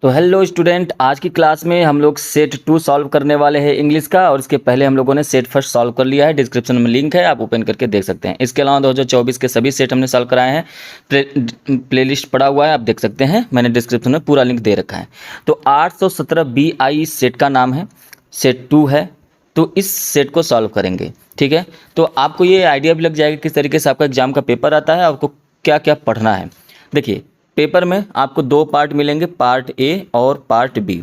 तो hello student, आज की क्लास में हम लोग सेट 2 सॉल्व करने वाले हैं इंग्लिश का। और इसके पहले हम लोगों ने सेट फर्स्ट सॉल्व कर लिया है। डिस्क्रिप्शन में लिंक है, आप ओपन करके देख सकते हैं। इसके अलावा 2024 के सभी सेट हमने सॉल्व कराए हैं। प्लेलिस्ट पड़ा हुआ है, आप देख सकते हैं। मैंने डिस्क्रिप्शन में पूरा लिंक दे रखा है। तो 817 BI सेट का नाम है, सेट 2 है। तो इस सेट को सॉल्व करेंगे, ठीक है। तो आपको ये आइडिया भी लग जाएगा किस तरीके से आपका एग्जाम का पेपर आता है, आपको क्या क्या पढ़ना है। देखिए, पेपर में आपको 2 पार्ट मिलेंगे, पार्ट ए और पार्ट बी।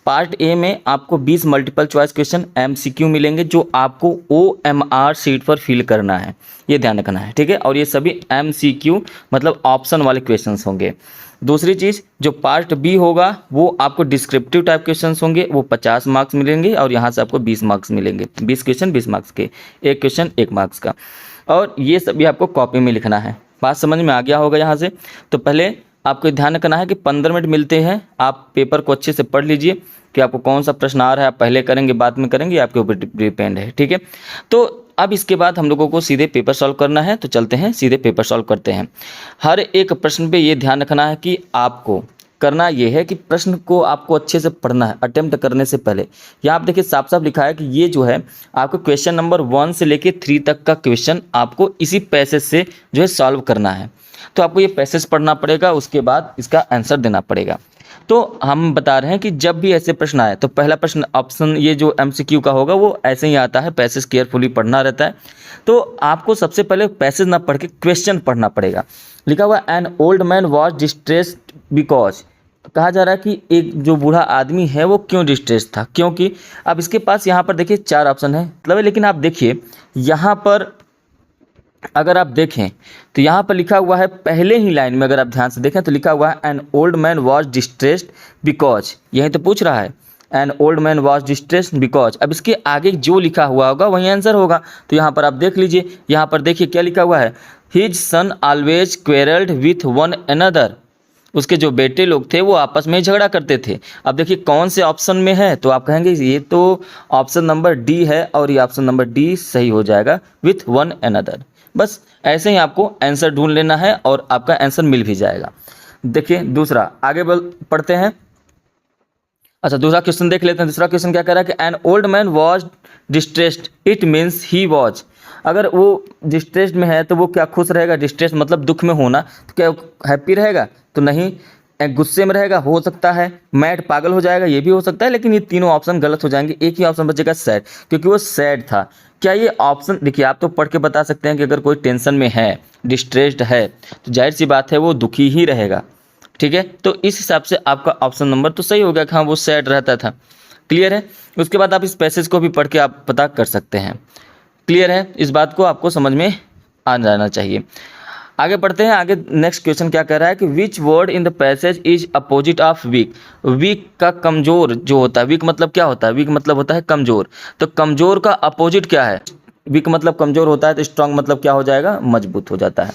पार्ट ए में आपको 20 मल्टीपल चॉइस क्वेश्चन MCQ मिलेंगे, जो आपको OMR शीट पर फिल करना है, ये ध्यान रखना है, ठीक है। और ये सभी MCQ मतलब ऑप्शन वाले क्वेश्चंस होंगे। दूसरी चीज़, जो पार्ट बी होगा वो आपको डिस्क्रिप्टिव टाइप क्वेश्चंस होंगे, वो 50 मार्क्स मिलेंगे। और यहाँ से आपको 20 मार्क्स मिलेंगे, 20 क्वेश्चन 20 मार्क्स के, एक क्वेश्चन 1 मार्क्स का। और ये सभी आपको कॉपी में लिखना है। बात समझ में आ गया होगा यहाँ से। तो पहले आपको ध्यान रखना है कि 15 मिनट मिलते हैं, आप पेपर को अच्छे से पढ़ लीजिए कि आपको कौन सा प्रश्न आ रहा है। आप पहले करेंगे बाद में करेंगे, आपके ऊपर डिपेंड है, ठीक है। तो अब इसके बाद हम लोगों को सीधे पेपर सॉल्व करना है। तो चलते हैं सीधे पेपर सॉल्व करते हैं। हर एक प्रश्न पे ये ध्यान रखना है कि आपको करना ये है कि प्रश्न को आपको अच्छे से पढ़ना है अटेम्प्ट करने से पहले। यहाँ आप देखिए साफ साफ लिखा है कि ये जो है आपको क्वेश्चन नंबर 1 से लेके 3 तक का क्वेश्चन आपको इसी पैसेज से जो है सॉल्व करना है। तो आपको ये पैसेज पढ़ना पड़ेगा, उसके बाद इसका आंसर देना पड़ेगा। तो हम बता रहे हैं कि जब भी ऐसे प्रश्न आए तो पहला प्रश्न ऑप्शन ये जो MCQ का होगा वो ऐसे ही आता है, पैसेज केयरफुली पढ़ना रहता है। तो आपको सबसे पहले पैसेज ना पढ़ के क्वेश्चन पढ़ना पड़ेगा। लिखा हुआ an old man was distressed because, कहा जा रहा है कि एक जो बूढ़ा आदमी है वो क्यों डिस्ट्रेस था, क्योंकि अब इसके पास यहाँ पर देखिए 4 ऑप्शन है मतलब, लेकिन आप देखिए यहाँ पर अगर आप देखें तो यहाँ पर लिखा हुआ है पहले ही लाइन में, अगर आप ध्यान से देखें तो लिखा हुआ है an old man was distressed because, यही तो पूछ रहा है an old man was distressed because. अब इसके आगे जो लिखा हुआ होगा वही आंसर होगा। तो यहाँ पर आप देख लीजिए, यहाँ पर देखिए क्या लिखा हुआ है, his son always quarrelled with one another. उसके जो बेटे लोग थे वो आपस में झगड़ा करते थे। अब देखिए कौन से ऑप्शन में है, तो आप कहेंगे ये तो ऑप्शन नंबर डी है, और ये ऑप्शन नंबर डी सही हो जाएगा, विथ वन अनदर। बस ऐसे ही आपको आंसर ढूंढ लेना है और आपका आंसर मिल भी जाएगा। देखिए दूसरा आगे पढ़ते हैं। अच्छा, दूसरा क्वेश्चन देख लेते हैं। दूसरा क्वेश्चन क्या कह रहा है कि an old man was distressed, it means he was. अगर वो डिस्ट्रेस्ड में है तो वो क्या खुश रहेगा, डिस्ट्रेस मतलब दुख में होना, तो क्या हैप्पी रहेगा, तो नहीं। गुस्से में रहेगा, हो सकता है। मैड पागल हो जाएगा, ये भी हो सकता है। लेकिन ये तीनों ऑप्शन गलत हो जाएंगे, एक ही ऑप्शन बचेगा सैड, क्योंकि वो सैड था। क्या ये ऑप्शन, देखिए आप तो पढ़ के बता सकते हैं कि अगर कोई टेंशन में है, डिस्ट्रेस्ड है, तो जाहिर सी बात है वो दुखी ही रहेगा, ठीक है। तो इस हिसाब से आपका ऑप्शन नंबर तो सही हो गया कि हाँ वो सैड रहता था। क्लियर है। उसके बाद आप इस पैसेज को भी पढ़ के आप पता कर सकते हैं। क्लियर है, इस बात को आपको समझ में आ जाना चाहिए। आगे पढ़ते हैं। आगे नेक्स्ट क्वेश्चन क्या कह रहा है कि which word in the passage is opposite of weak. Weak का कमजोर जो होता है, वीक मतलब क्या होता है, वीक मतलब होता है कमजोर। तो कमजोर का अपोजिट क्या है, वीक मतलब कमजोर होता है, तो स्ट्रांग मतलब क्या हो जाएगा, मजबूत हो जाता है,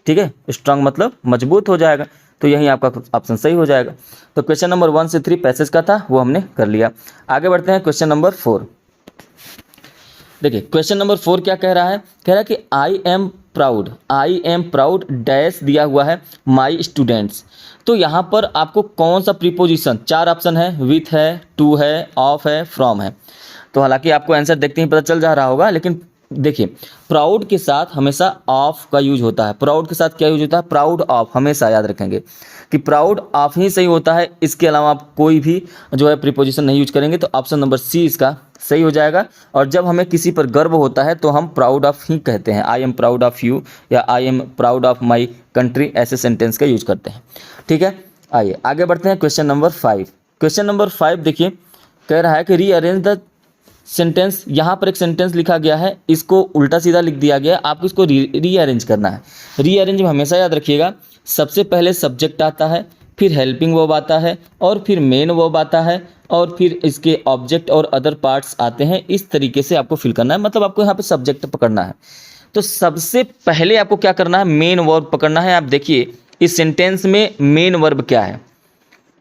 ठीक है। स्ट्रांग मतलब मजबूत हो जाएगा, तो यही आपका ऑप्शन सही हो जाएगा। तो क्वेश्चन नंबर 1 से 3 पैसेज का था, वो हमने कर लिया। आगे बढ़ते हैं क्वेश्चन नंबर 4। देखिए क्वेश्चन नंबर 4 क्या कह रहा है, कह रहा है कि आई एम प्राउड डैश दिया हुआ है माई स्टूडेंट्स। तो यहाँ पर आपको कौन सा प्रीपोजिशन, 4 ऑप्शन है, विथ है, टू है, ऑफ है, फ्रॉम है। तो हालांकि आपको आंसर देखते ही पता चल जा रहा होगा, लेकिन देखिए प्राउड के साथ हमेशा ऑफ का यूज होता है। प्राउड के साथ क्या यूज होता है, प्राउड ऑफ, हमेशा याद रखेंगे कि प्राउड ऑफ ही सही होता है। इसके अलावा आप कोई भी जो है प्रीपोजिशन नहीं यूज करेंगे। तो ऑप्शन नंबर सी इसका सही हो जाएगा। और जब हमें किसी पर गर्व होता है तो हम प्राउड ऑफ ही कहते हैं, I am proud of you या I am proud of my country, ऐसे सेंटेंस का यूज करते हैं, ठीक है। आइए आगे बढ़ते हैं क्वेश्चन नंबर 5। क्वेश्चन नंबर 5 देखिए कह रहा है कि रीअरेंज द सेंटेंस। यहाँ पर एक सेंटेंस लिखा गया है, इसको उल्टा सीधा लिख दिया गया है, आपको इसको रीअरेंज करना है। रीअरेंज में हमेशा याद रखिएगा, सबसे पहले सब्जेक्ट आता है, फिर हेल्पिंग वर्ब आता है, और फिर मेन वर्ब आता है, और फिर इसके ऑब्जेक्ट और अदर पार्ट्स आते हैं। इस तरीके से आपको फिल करना है, मतलब आपको यहाँ पे सब्जेक्ट पकड़ना है। तो सबसे पहले आपको क्या करना है, मेन वर्ब पकड़ना है। आप देखिए इस सेंटेंस में मेन वर्ब क्या है।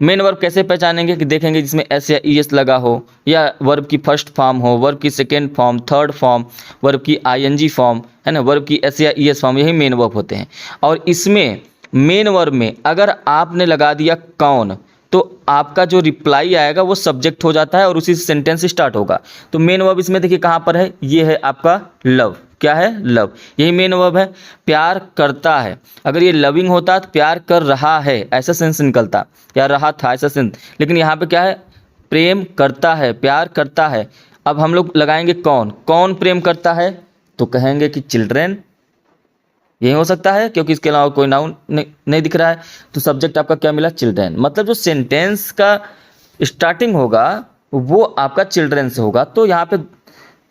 मेन वर्ब कैसे पहचानेंगे, कि देखेंगे जिसमें एस या ई एस लगा हो, या वर्ब की फर्स्ट फॉर्म हो, वर्ब की second form, third form, verb की ING फॉर्म, है ना, वर्ब की एस या ई एस फॉर्म, यही मेन वर्ब होते हैं। और इसमें मेन वर्ब में अगर आपने लगा दिया कौन, तो आपका जो रिप्लाई आएगा वो सब्जेक्ट हो जाता है और उसी से सेंटेंस स्टार्ट होगा। तो मेन वर्ब इसमें देखिए कहाँ पर है, ये है आपका लव। क्या है, लव, यही मेन वर्ब है। प्यार करता है, अगर ये लविंग होता तो प्यार कर रहा है ऐसा सेंस निकलता, या रहा था ऐसा सेंस, लेकिन यहाँ पे क्या है, प्रेम करता है, प्यार करता है। अब हम लोग लगाएंगे कौन, कौन प्रेम करता है, तो कहेंगे कि चिल्ड्रेन, यही हो सकता है क्योंकि इसके अलावा कोई नाउन नहीं दिख रहा है। तो सब्जेक्ट आपका क्या मिला, चिल्ड्रेन। मतलब जो सेंटेंस का स्टार्टिंग होगा वो आपका चिल्ड्रेन से होगा, तो यहाँ पे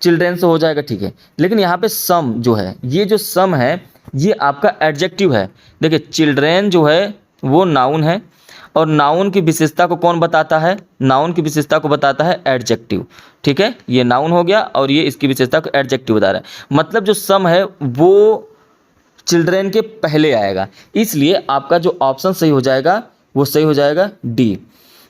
चिल्ड्रेन से हो जाएगा, ठीक है। लेकिन यहाँ पे सम जो है, ये जो सम है ये आपका एडजेक्टिव है। देखिए चिल्ड्रेन जो है वो नाउन है, और नाउन की विशेषता को कौन बताता है, नाउन की विशेषता को बताता है एडजेक्टिव, ठीक है। ये नाउन हो गया और ये इसकी विशेषता को एडजेक्टिव बता रहा है। मतलब जो सम है वो चिल्ड्रेन के पहले आएगा, इसलिए आपका जो ऑप्शन सही हो जाएगा वो सही हो जाएगा डी,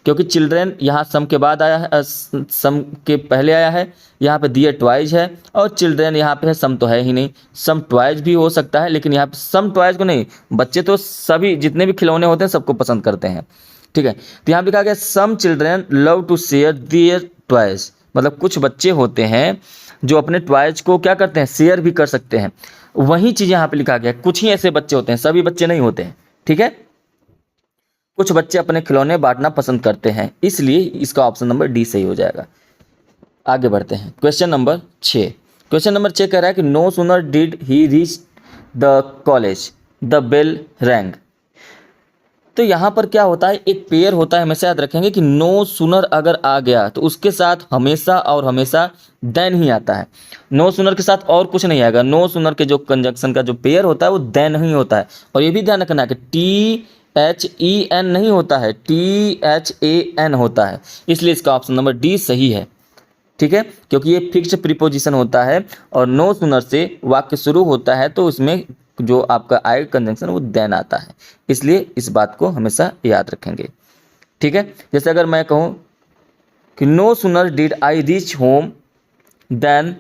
क्योंकि चिल्ड्रेन यहाँ सम के बाद आया है, सम के पहले आया है। यहाँ पे दिए ट्वाइज है और चिल्ड्रेन यहाँ पे है, सम तो है ही नहीं। सम ट्वाइज भी हो सकता है लेकिन यहाँ पे सम ट्वाइज को नहीं, बच्चे तो सभी जितने भी खिलौने होते हैं सबको पसंद करते हैं, ठीक है। तो यहाँ पे कहा गया some children love to share their toys, मतलब कुछ बच्चे होते हैं जो अपने ट्वाइज को क्या करते हैं, शेयर भी कर सकते हैं। वही चीज़ यहाँ पे लिखा गया, कुछ ही ऐसे बच्चे होते हैं, सभी बच्चे नहीं होते हैं, ठीक है। कुछ बच्चे अपने खिलौने बांटना पसंद करते हैं, इसलिए इसका ऑप्शन नंबर डी सही हो जाएगा। आगे बढ़ते हैं, क्वेश्चन नंबर 6। क्वेश्चन नंबर 6 कह रहा है कि no sooner did he reach the college the bell rang. तो यहाँ पर क्या होता है, एक पेयर होता है, हमेशा याद रखेंगे कि नो सूनर अगर आ गया तो उसके साथ हमेशा और हमेशा देन ही आता है। नो सूनर के साथ और कुछ नहीं आएगा। नो सूनर के जो कंजक्शन का जो पेयर होता है वो देन ही होता है। और ये भी ध्यान रखना है कि THEN नहीं होता है, THAN होता है, इसलिए इसका ऑप्शन नंबर डी सही है, ठीक है। क्योंकि ये फिक्स्ड प्रीपोजिशन होता है और नो सूनर से वाक्य शुरू होता है तो उसमें जो आपका आएगा कंजंक्शन वो देन आता है, इसलिए इस बात को हमेशा याद रखेंगे, ठीक है। जैसे अगर मैं कहूँ कि no sooner did I reach home then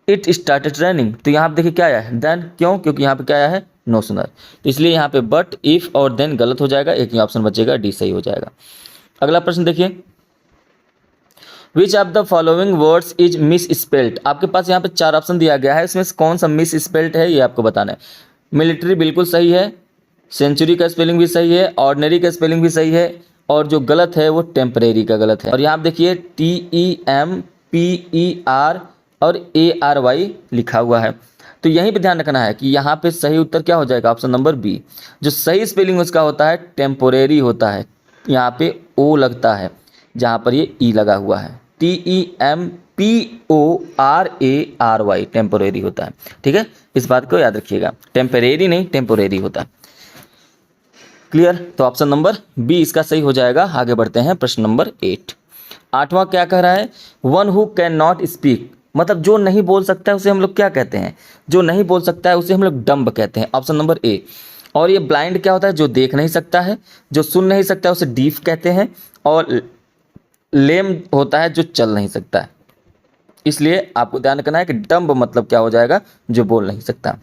it started running, तो यहाँ पे देखिए क्या आया है, देन, क्यों, क्योंकि यहाँ पे क्या आया है, नो सूनर, तो इसलिए यहाँ पे बट, इफ और देन गलत हो जाएगा, एक ही ऑप्शन बचेगा, डी सही हो जाएगा। अगला प्रश्न देखिए, which of the following words is miss spelled. आपके पास यहाँ पे 4 ऑप्शन दिया गया है, इसमें से कौन सा मिस स्पेल्ड है ये आपको बताना है। मिलिट्री बिल्कुल सही है, सेंचुरी का स्पेलिंग भी सही है, ऑर्डिनरी का स्पेलिंग भी सही है, और जो गलत है वो टेम्परेरी का गलत है। और यहाँ आप देखिए TEMPER और ARY लिखा हुआ है, तो यहीं पे ध्यान रखना है कि यहाँ पे सही उत्तर क्या हो जाएगा, ऑप्शन नंबर बी। जो सही स्पेलिंग उसका होता है टेम्पोरेरी होता है, यहाँ पे ओ लगता है जहाँ पर ये ई लगा हुआ है, TEMPORARY टेम्पोरेरी होता है, ठीक है। इस बात को याद रखिएगा, टेम्परेरी नहीं टेम्पोरेरी होता है, क्लियर। तो ऑप्शन नंबर बी इसका सही हो जाएगा। आगे बढ़ते हैं, प्रश्न नंबर 8। 8वां क्या कह रहा है, one who can not speak, मतलब जो नहीं बोल सकता है उसे हम लोग क्या कहते हैं, जो नहीं बोल सकता है उसे हम लोग डम्ब कहते हैं, ऑप्शन नंबर ए। और ये ब्लाइंड क्या होता है, जो देख नहीं सकता है, जो सुन नहीं सकता है उसे डीफ कहते हैं, और लेम होता है जो चल नहीं सकता है। इसलिए आपको ध्यान रखना है कि डम्ब मतलब क्या हो जाएगा, जो बोल नहीं सकता।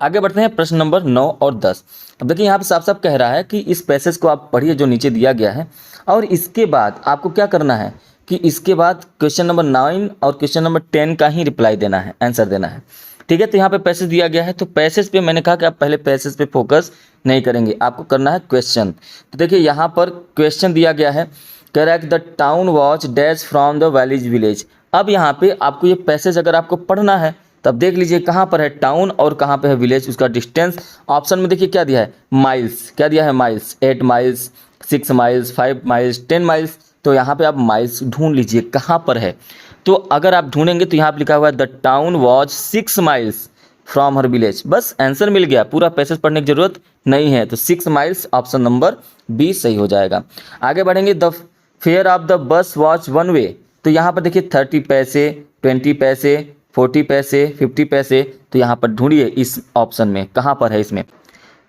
आगे बढ़ते हैं, प्रश्न नंबर 9 और 10। अब देखिए यहाँ पे साफ साफ कह रहा है कि इस पैसेज को आप पढ़िए जो नीचे दिया गया है, और इसके बाद आपको क्या करना है कि इसके बाद क्वेश्चन नंबर 9 और क्वेश्चन नंबर 10 का ही रिप्लाई देना है, आंसर देना है, ठीक है। तो यहाँ पे पैसेज दिया गया है, तो पैसेज पे मैंने कहा कि आप पहले पैसेज पे फोकस नहीं करेंगे, आपको करना है क्वेश्चन। तो देखिए यहाँ पर क्वेश्चन दिया गया है, कह रहा है कि the town watch dash from the valleys village. अब यहाँ पे आपको ये पैसेज अगर आपको पढ़ना है तब देख लीजिए कहाँ पर है टाउन और कहाँ पे है विलेज, उसका डिस्टेंस। ऑप्शन में देखिए क्या दिया है, माइल्स, क्या दिया है, miles, 8 miles, 6 miles, 5 miles, 10 miles. तो यहाँ पे आप माइल्स ढूंढ लीजिए कहाँ पर है। तो अगर आप ढूंढेंगे तो यहाँ पे लिखा हुआ है the town was 6 miles from her village, बस आंसर मिल गया, पूरा पैसेज पढ़ने की जरूरत नहीं है। तो 6 माइल्स ऑप्शन नंबर बी सही हो जाएगा। आगे बढ़ेंगे, the fair of the bus watch 1 वे। तो यहाँ पर देखिए 30 पैसे, 20 पैसे, 40 पैसे, 50 पैसे। तो यहाँ पर ढूंढिए इस ऑप्शन में कहाँ पर है, इसमें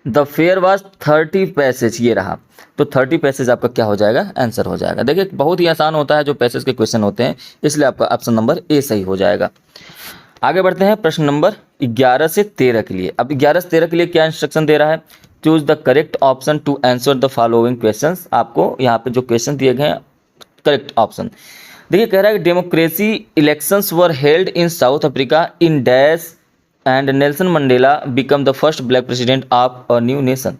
द फेयर वॉज 30 पैसेज, ये रहा। तो 30 पैसेज आपका क्या हो जाएगा, आंसर हो जाएगा। देखिए बहुत ही आसान होता है जो पैसेज के क्वेश्चन होते हैं, इसलिए आपका ऑप्शन नंबर ए सही हो जाएगा। आगे बढ़ते हैं, प्रश्न नंबर 11 से 13 के लिए। अब 11 से 13 के लिए क्या इंस्ट्रक्शन दे रहा है, choose the correct option to answer the following questions. आपको यहाँ पे जो क्वेश्चन दिए गए हैं करेक्ट ऑप्शन देखिए, कह रहा है कि democracy elections were held in south Africa in dash and Nelson Mandela become the first black president of a new nation.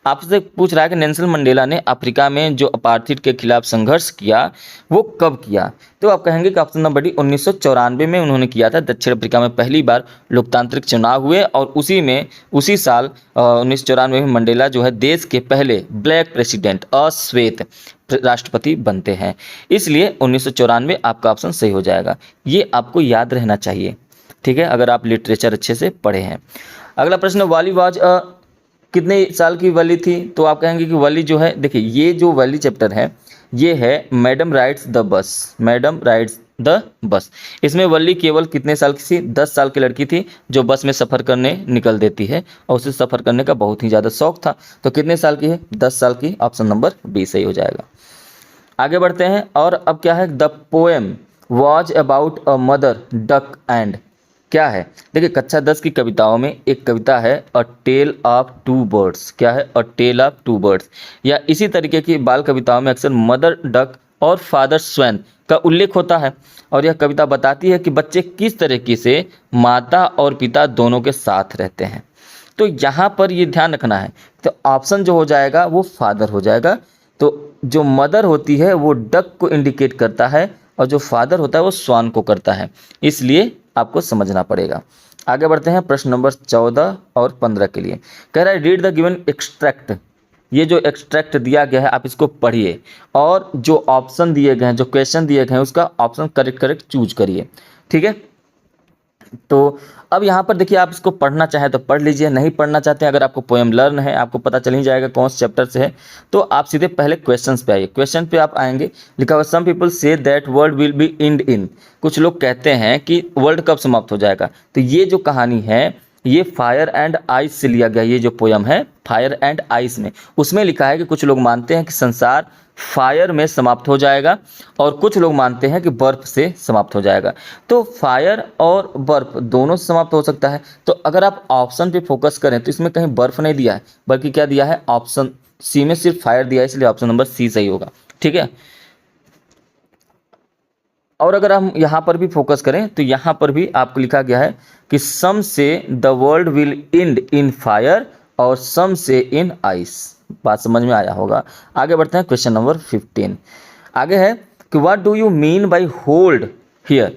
आपसे पूछ रहा है कि नेल्सन मंडेला ने अफ्रीका में जो अपार्थिड के खिलाफ संघर्ष किया वो कब किया, तो आप कहेंगे कि ऑप्शन नंबर डी 1994 में उन्होंने किया था। दक्षिण अफ्रीका में पहली बार लोकतांत्रिक चुनाव हुए और उसी साल 1994 में मंडेला जो है देश के पहले ब्लैक प्रेसिडेंट अश्वेत राष्ट्रपति बनते हैं, इसलिए 1994 आपका ऑप्शन सही हो जाएगा। ये आपको याद रहना चाहिए, ठीक है, अगर आप लिटरेचर अच्छे से पढ़े हैं। अगला प्रश्न, वाली वाज कितने साल की वली थी, तो आप कहेंगे कि वली जो है, देखिए ये जो वली चैप्टर है ये है madam rides the bus, madam rides the bus. इसमें वली केवल कितने साल की थी, 10 साल की लड़की थी जो बस में सफ़र करने निकल देती है और उसे सफ़र करने का बहुत ही ज़्यादा शौक था। तो कितने साल की है, 10 साल की, ऑप्शन नंबर बी सही हो जाएगा। आगे बढ़ते हैं, और अब क्या है, the poem was about a mother duck and, क्या है, देखिए कक्षा 10 की कविताओं में एक कविता है अ टेल ऑफ टू बर्ड्स, क्या है, अ टेल ऑफ टू बर्ड्स, या इसी तरीके की बाल कविताओं में अक्सर मदर डक और फादर स्वैन का उल्लेख होता है। और यह कविता बताती है कि बच्चे किस तरीके से माता और पिता दोनों के साथ रहते हैं। तो यहाँ पर ये ध्यान रखना है, तो ऑप्शन जो हो जाएगा वो फादर हो जाएगा। तो जो मदर होती है वो डक को इंडिकेट करता है और जो फादर होता है वो स्वान को करता है, इसलिए आपको समझना पड़ेगा। आगे बढ़ते हैं प्रश्न नंबर 14 और 15 के लिए। कह रहा है रीड द गिवन एक्सट्रैक्ट, ये जो एक्सट्रैक्ट दिया गया है आप इसको पढ़िए और जो ऑप्शन दिए गए हैं, जो क्वेश्चन दिए गए हैं उसका ऑप्शन करेक्ट चूज करिए, ठीक है। तो अब यहाँ पर देखिए, आप इसको पढ़ना चाहें तो पढ़ लीजिए, नहीं पढ़ना चाहते हैं, अगर आपको पोएम लर्न है, आपको पता चल ही जाएगा कौन से चैप्टर से है, तो आप सीधे पहले क्वेश्चंस पे आइए। क्वेश्चन पे आप आएंगे, लिखा हुआ some people say that world will be end in, कुछ लोग कहते हैं कि वर्ल्ड कब समाप्त हो जाएगा। तो ये जो कहानी है ये फायर एंड आइस से लिया गया, ये जो पोयम है फायर एंड आइस में, उसमें लिखा है कि कुछ लोग मानते हैं कि संसार फायर में समाप्त हो जाएगा और कुछ लोग मानते हैं कि बर्फ से समाप्त हो जाएगा। तो फायर और बर्फ दोनों से समाप्त हो सकता है। तो अगर आप ऑप्शन पे फोकस करें तो इसमें कहीं बर्फ नहीं दिया है, बल्कि क्या दिया है, ऑप्शन सी में सिर्फ फायर दिया है, इसलिए ऑप्शन नंबर सी सही होगा, ठीक है। और अगर हम यहाँ पर भी फोकस करें तो यहाँ पर भी आपको लिखा गया है कि सम से the world will and in fire और सम से इन आइस। बात समझ में आया होगा। आगे बढ़ते हैं क्वेश्चन नंबर 15। आगे है कि what do you mean by hold here.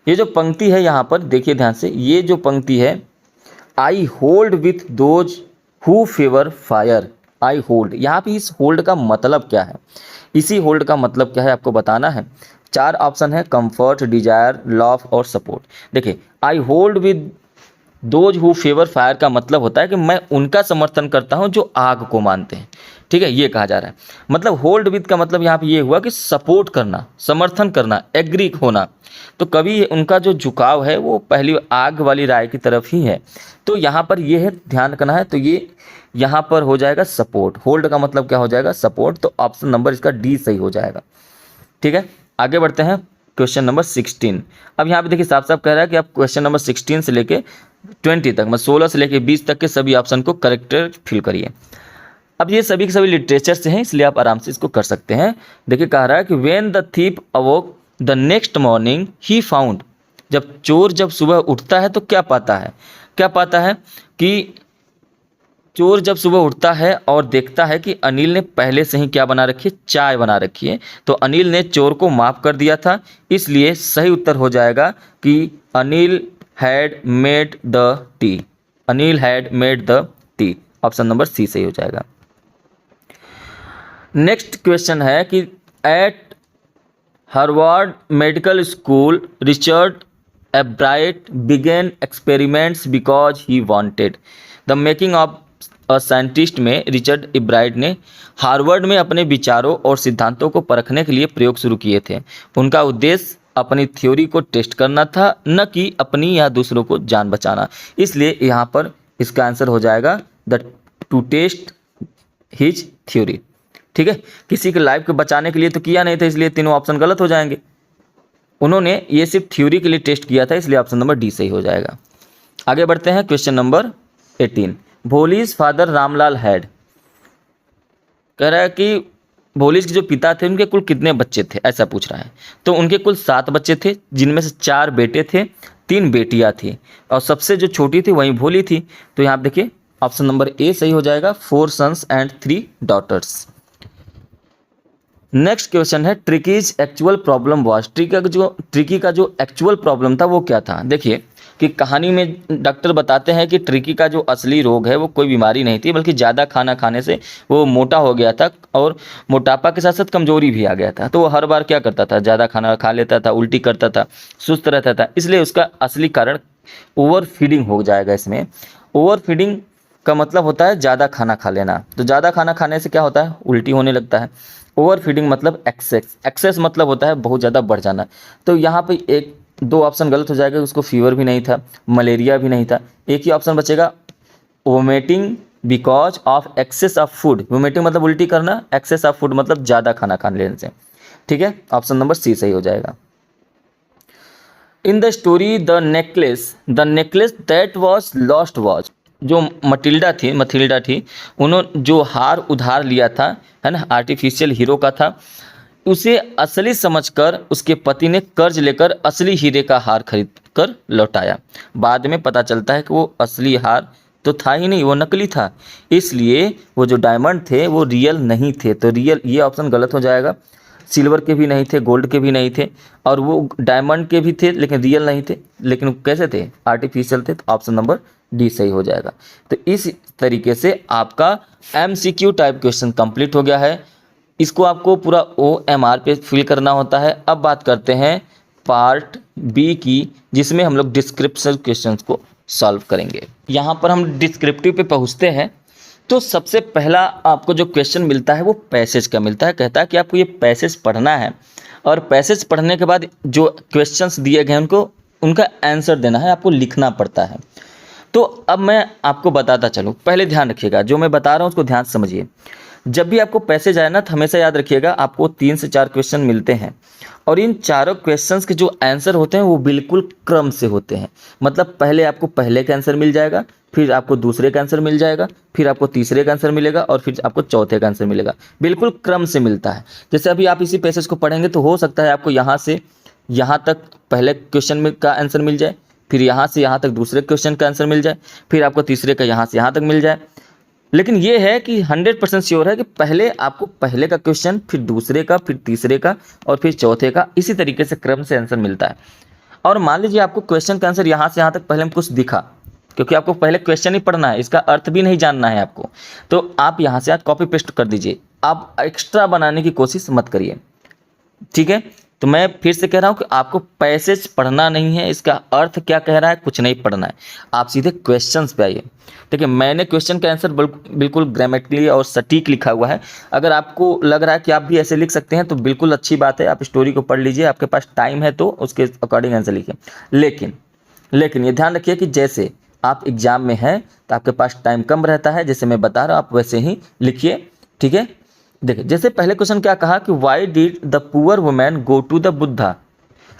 ये जो पंक्ति है यहाँ पर देखिए ध्यान से, ये जो पंक्ति है I hold with those who favour fire, I hold, यहाँ पे इस होल्ड का मतलब क्या है, इसी होल्ड का मतलब क्या है आपको बताना है। 4 ऑप्शन है, कंफर्ट, डिजायर, लव और सपोर्ट। देखिए I hold with those who favour fire का मतलब होता है कि मैं उनका समर्थन करता हूं जो आग को मानते हैं, ठीक है, ये कहा जा रहा है। मतलब होल्ड विद का मतलब यहाँ पे ये हुआ कि सपोर्ट करना, समर्थन करना, एग्री होना। तो कभी उनका जो झुकाव है वो पहली आग वाली राय की तरफ ही है। तो यहाँ पर ये है, ध्यान रखना है। तो ये यहाँ पर हो जाएगा सपोर्ट, होल्ड का मतलब क्या हो जाएगा, सपोर्ट। तो ऑप्शन नंबर इसका डी सही हो जाएगा, ठीक है। आगे बढ़ते हैं क्वेश्चन नंबर 16। अब यहाँ पे देखिए साफ साफ कह रहा है कि आप क्वेश्चन नंबर 16 से लेके 20 तक, मतलब 16 से लेके 20 तक के सभी ऑप्शन को करेक्ट फिल करिए। अब ये सभी के सभी लिटरेचर से हैं, इसलिए आप आराम से इसको कर सकते हैं। देखिए कह रहा है कि when the thief अवोक the next morning he found, जब चोर जब सुबह उठता है तो क्या पाता है, क्या पाता है कि चोर जब सुबह उठता है और देखता है कि अनिल ने पहले से ही क्या बना रखी है, चाय बना रखी है। तो अनिल ने चोर को माफ़ कर दिया था, इसलिए सही उत्तर हो जाएगा कि Anil had made the tea, Anil had made the tea, option number C सही हो जाएगा। नेक्स्ट क्वेश्चन है कि at Harvard medical school Richard Ebright began experiments because he wanted the making of a scientist में रिचर्ड इब्राइट ने Harvard में अपने विचारों और सिद्धांतों को परखने के लिए प्रयोग शुरू किए थे। उनका उद्देश्य अपनी थ्योरी को टेस्ट करना था, न कि अपनी या दूसरों को जान बचाना। इसलिए यहाँ पर इसका आंसर हो जाएगा the to test his theory, ठीक है। किसी के लाइफ को बचाने के लिए तो किया नहीं था, इसलिए तीनों ऑप्शन गलत हो जाएंगे। उन्होंने ये सिर्फ थ्योरी के लिए टेस्ट किया था, इसलिए ऑप्शन नंबर डी सही हो जाएगा। आगे बढ़ते हैं question number 18। Bholi's father Ramlal had, कह रहा है कि भोलीज के जो पिता थे उनके कुल कितने बच्चे थे, ऐसा पूछ रहा है। तो उनके कुल 7 बच्चे थे, जिनमें से 4 बेटे थे, 3 बेटियां थी, और सबसे जो छोटी थी वही भोली थी। तो यहाँ आप देखिए ऑप्शन नंबर ए सही हो जाएगा, 4 sons and 3 daughters. Next question है Tricky's actual problem was, Tricky का जो एक्चुअल प्रॉब्लम था वो क्या था। देखिए कि कहानी में डॉक्टर बताते हैं कि ट्रिकी का जो असली रोग है वो कोई बीमारी नहीं थी, बल्कि ज़्यादा खाना खाने से वो मोटा हो गया था, और मोटापा के साथ साथ कमजोरी भी आ गया था। तो वो हर बार क्या करता था, ज़्यादा खाना खा लेता था, उल्टी करता था, सुस्त रहता था, इसलिए उसका असली कारण ओवर फीडिंग हो जाएगा। इसमें ओवर फीडिंग का मतलब होता है ज़्यादा खाना खा लेना। तो ज़्यादा खाना खाने से क्या होता है, उल्टी होने लगता है। ओवर फीडिंग मतलब एक्सेस, एक्सेस मतलब होता है बहुत ज़्यादा बढ़ जाना। तो यहाँ पे 1-2 ऑप्शन गलत हो जाएगा, उसको फीवर भी नहीं था, मलेरिया भी नहीं था, एक ही ऑप्शन बचेगा vomiting because of excess of food. Vomiting मतलब उल्टी करना, एक्सेस ऑफ फूड मतलब ज़्यादा खाना खाने लेने से। ठीक है, ऑप्शन नंबर सी सही हो जाएगा। In the story the necklace that was lost was, जो मटिल्डा थी, उन्होंने जो हार उधार लिया था, है ना, आर्टिफिशियल हीरो का था, उसे असली समझकर उसके पति ने कर्ज लेकर असली हीरे का हार खरीद कर लौटाया। बाद में पता चलता है कि वो असली हार तो था ही नहीं, वो नकली था, इसलिए वो जो डायमंड थे वो रियल नहीं थे। तो रियल ये ऑप्शन गलत हो जाएगा, सिल्वर के भी नहीं थे, गोल्ड के भी नहीं थे, और वो डायमंड के भी थे लेकिन रियल नहीं थे, लेकिन कैसे थे, आर्टिफिशियल थे। तो ऑप्शन नंबर डी सही हो जाएगा। तो इस तरीके से आपका MCQ टाइप क्वेश्चन कंप्लीट हो गया है। इसको आपको पूरा OMR पे फिल करना होता है। अब बात करते हैं पार्ट बी की, जिसमें हम लोग डिस्क्रिप्टिव क्वेश्चंस को सॉल्व करेंगे। यहाँ पर हम डिस्क्रिप्टिव पे पहुँचते हैं। तो सबसे पहला आपको जो क्वेश्चन मिलता है वो पैसेज का मिलता है। कहता है कि आपको ये पैसेज पढ़ना है, और पैसेज पढ़ने के बाद जो क्वेश्चंस दिए गए हैं उनका आंसर देना है, आपको लिखना पड़ता है। तो अब मैं आपको बताता चलूँ, पहले ध्यान रखिएगा, जो मैं बता रहा हूँ उसको ध्यान से समझिए। जब भी आपको पैसेज आए ना, तो हमेशा याद रखिएगा आपको 3 से 4 क्वेश्चन मिलते हैं, और इन चारों क्वेश्चंस के जो आंसर होते हैं वो बिल्कुल क्रम से होते हैं। मतलब पहले आपको पहले का आंसर मिल जाएगा, फिर आपको दूसरे का आंसर मिल जाएगा, फिर आपको तीसरे का आंसर मिलेगा, और फिर आपको चौथे का आंसर मिलेगा। बिल्कुल क्रम से मिलता है। जैसे अभी आप इसी पैसेज को पढ़ेंगे तो हो सकता है आपको यहाँ से यहाँ तक पहले क्वेश्चन में का आंसर मिल जाए, फिर यहाँ से यहाँ तक दूसरे क्वेश्चन का आंसर मिल जाए, फिर आपको तीसरे का यहाँ से यहाँ तक मिल जाए। लेकिन ये है कि 100% श्योर है कि पहले आपको पहले का क्वेश्चन, फिर दूसरे का, फिर तीसरे का, और फिर चौथे का, इसी तरीके से क्रम से आंसर मिलता है। और मान लीजिए आपको क्वेश्चन का आंसर यहाँ से यहाँ तक पहले में कुछ दिखा, क्योंकि आपको पहले क्वेश्चन ही पढ़ना है, इसका अर्थ भी नहीं जानना है आपको, तो आप यहाँ से कॉपी पेस्ट कर दीजिए। आप एक्स्ट्रा बनाने की कोशिश मत करिए। ठीक है, तो मैं फिर से कह रहा हूँ कि आपको पैसेज पढ़ना नहीं है, इसका अर्थ क्या कह रहा है कुछ नहीं पढ़ना है, आप सीधे क्वेश्चंस पे आइए। ठीक है, मैंने क्वेश्चन का आंसर बिल्कुल ग्रामेटिकली और सटीक लिखा हुआ है। अगर आपको लग रहा है कि आप भी ऐसे लिख सकते हैं तो बिल्कुल अच्छी बात है, आप स्टोरी को पढ़ लीजिए, आपके पास टाइम है तो उसके अकॉर्डिंग आंसर लिखिए। लेकिन ये ध्यान रखिए कि जैसे आप एग्जाम में हैं तो आपके पास टाइम कम रहता है, जैसे मैं बता रहा हूँ आप वैसे ही लिखिए। ठीक है, देखिए जैसे पहले क्वेश्चन क्या कहा कि why did the poor women go to the Buddha.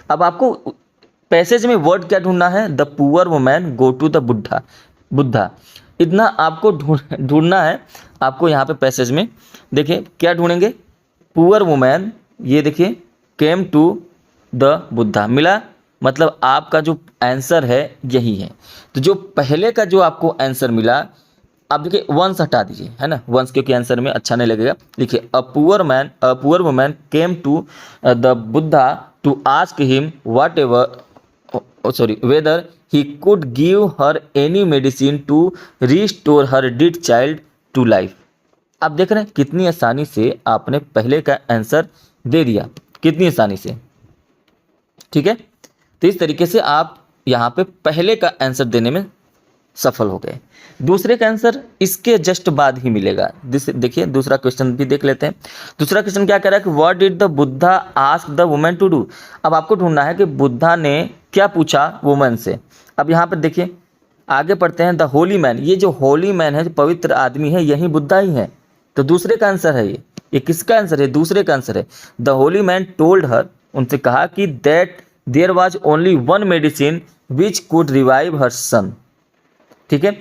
अब आपको पैसेज में वर्ड क्या ढूंढना है, the poor women go to the Buddha, इतना आपको ढूंढना है। आपको यहाँ पे पैसेज में देखिए क्या ढूंढेंगे, पुअर वुमेन, ये देखिए केम टू द बुद्धा मिला, मतलब आपका जो आंसर है यही है। तो जो पहले का जो आपको आंसर मिला, आप देखिए वंस हटा दीजिए, है ना, वंस क्योंकि आंसर में अच्छा नहीं लगेगा। लिखिए a poor woman came to the Buddha to ask him whether he could give her any medicine to restore her dead child to life. आप देख रहे हैं कितनी आसानी से आपने पहले का आंसर दे दिया, कितनी आसानी से। ठीक है, तो इस तरीके से आप यहाँ पे पहले का आंसर देने में सफल हो गए। दूसरे का आंसर इसके जस्ट बाद ही मिलेगा। देखिए दूसरा क्वेश्चन भी देख लेते हैं। दूसरा क्वेश्चन क्या कह रहा है कि what did the Buddha ask the women to do. अब आपको ढूंढना है कि बुद्धा ने क्या पूछा वुमेन से। अब यहाँ पर देखिए आगे पढ़ते हैं, द होली मैन, ये जो होली मैन है, जो पवित्र आदमी है, यही बुद्धा ही है। तो दूसरे का आंसर है ये किसका आंसर है, दूसरे का आंसर है। The holy man told her, उनसे कहा कि that there was only one medicine which could revive her son. ठीक है,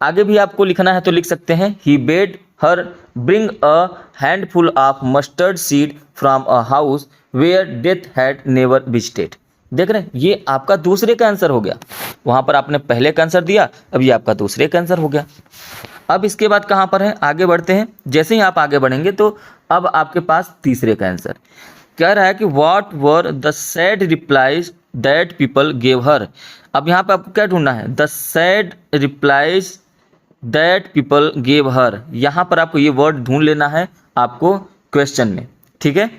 आगे भी आपको लिखना है तो लिख सकते हैं, he bade her bring a handful of mustard seed from a house where death had never visited. देख रहे हैं, ये आपका दूसरे का आंसर हो गया। वहां पर आपने पहले का आंसर दिया, अब ये आपका दूसरे का आंसर हो गया। अब इसके बाद कहाँ पर है, आगे बढ़ते हैं। जैसे ही आप आगे बढ़ेंगे तो अब आपके पास तीसरे का आंसर कह रहा है कि what were the sad replies that people gave her. अब यहाँ पे आपको क्या ढूंढना है, the sad replies that people gave her. यहाँ पर आपको ये वर्ड ढूंढ लेना है आपको क्वेश्चन में, ठीक है।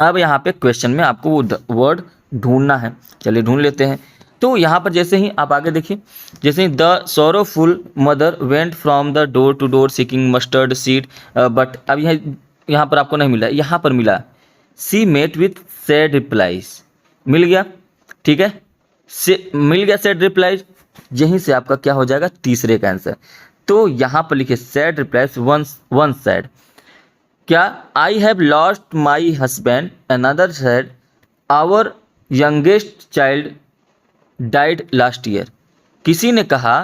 अब यहाँ पे क्वेश्चन में आपको वो वर्ड ढूंढना है, चलिए ढूंढ लेते हैं। तो यहाँ पर जैसे ही आप आगे देखिए, जैसे ही the sorrowful mother went from the door to door seeking mustard seed but, अब यहाँ पर आपको नहीं मिला, यहाँ पर मिला she met with sad replies, मिल गया, ठीक है, से मिल गया सैड रिप्लाईज। यहीं से आपका क्या हो जाएगा, तीसरे का आंसर। तो यहाँ पर लिखिए सैड रिप्लाईज वन सैड, क्या I have lost my husband, another said our youngest child died last year. किसी ने कहा,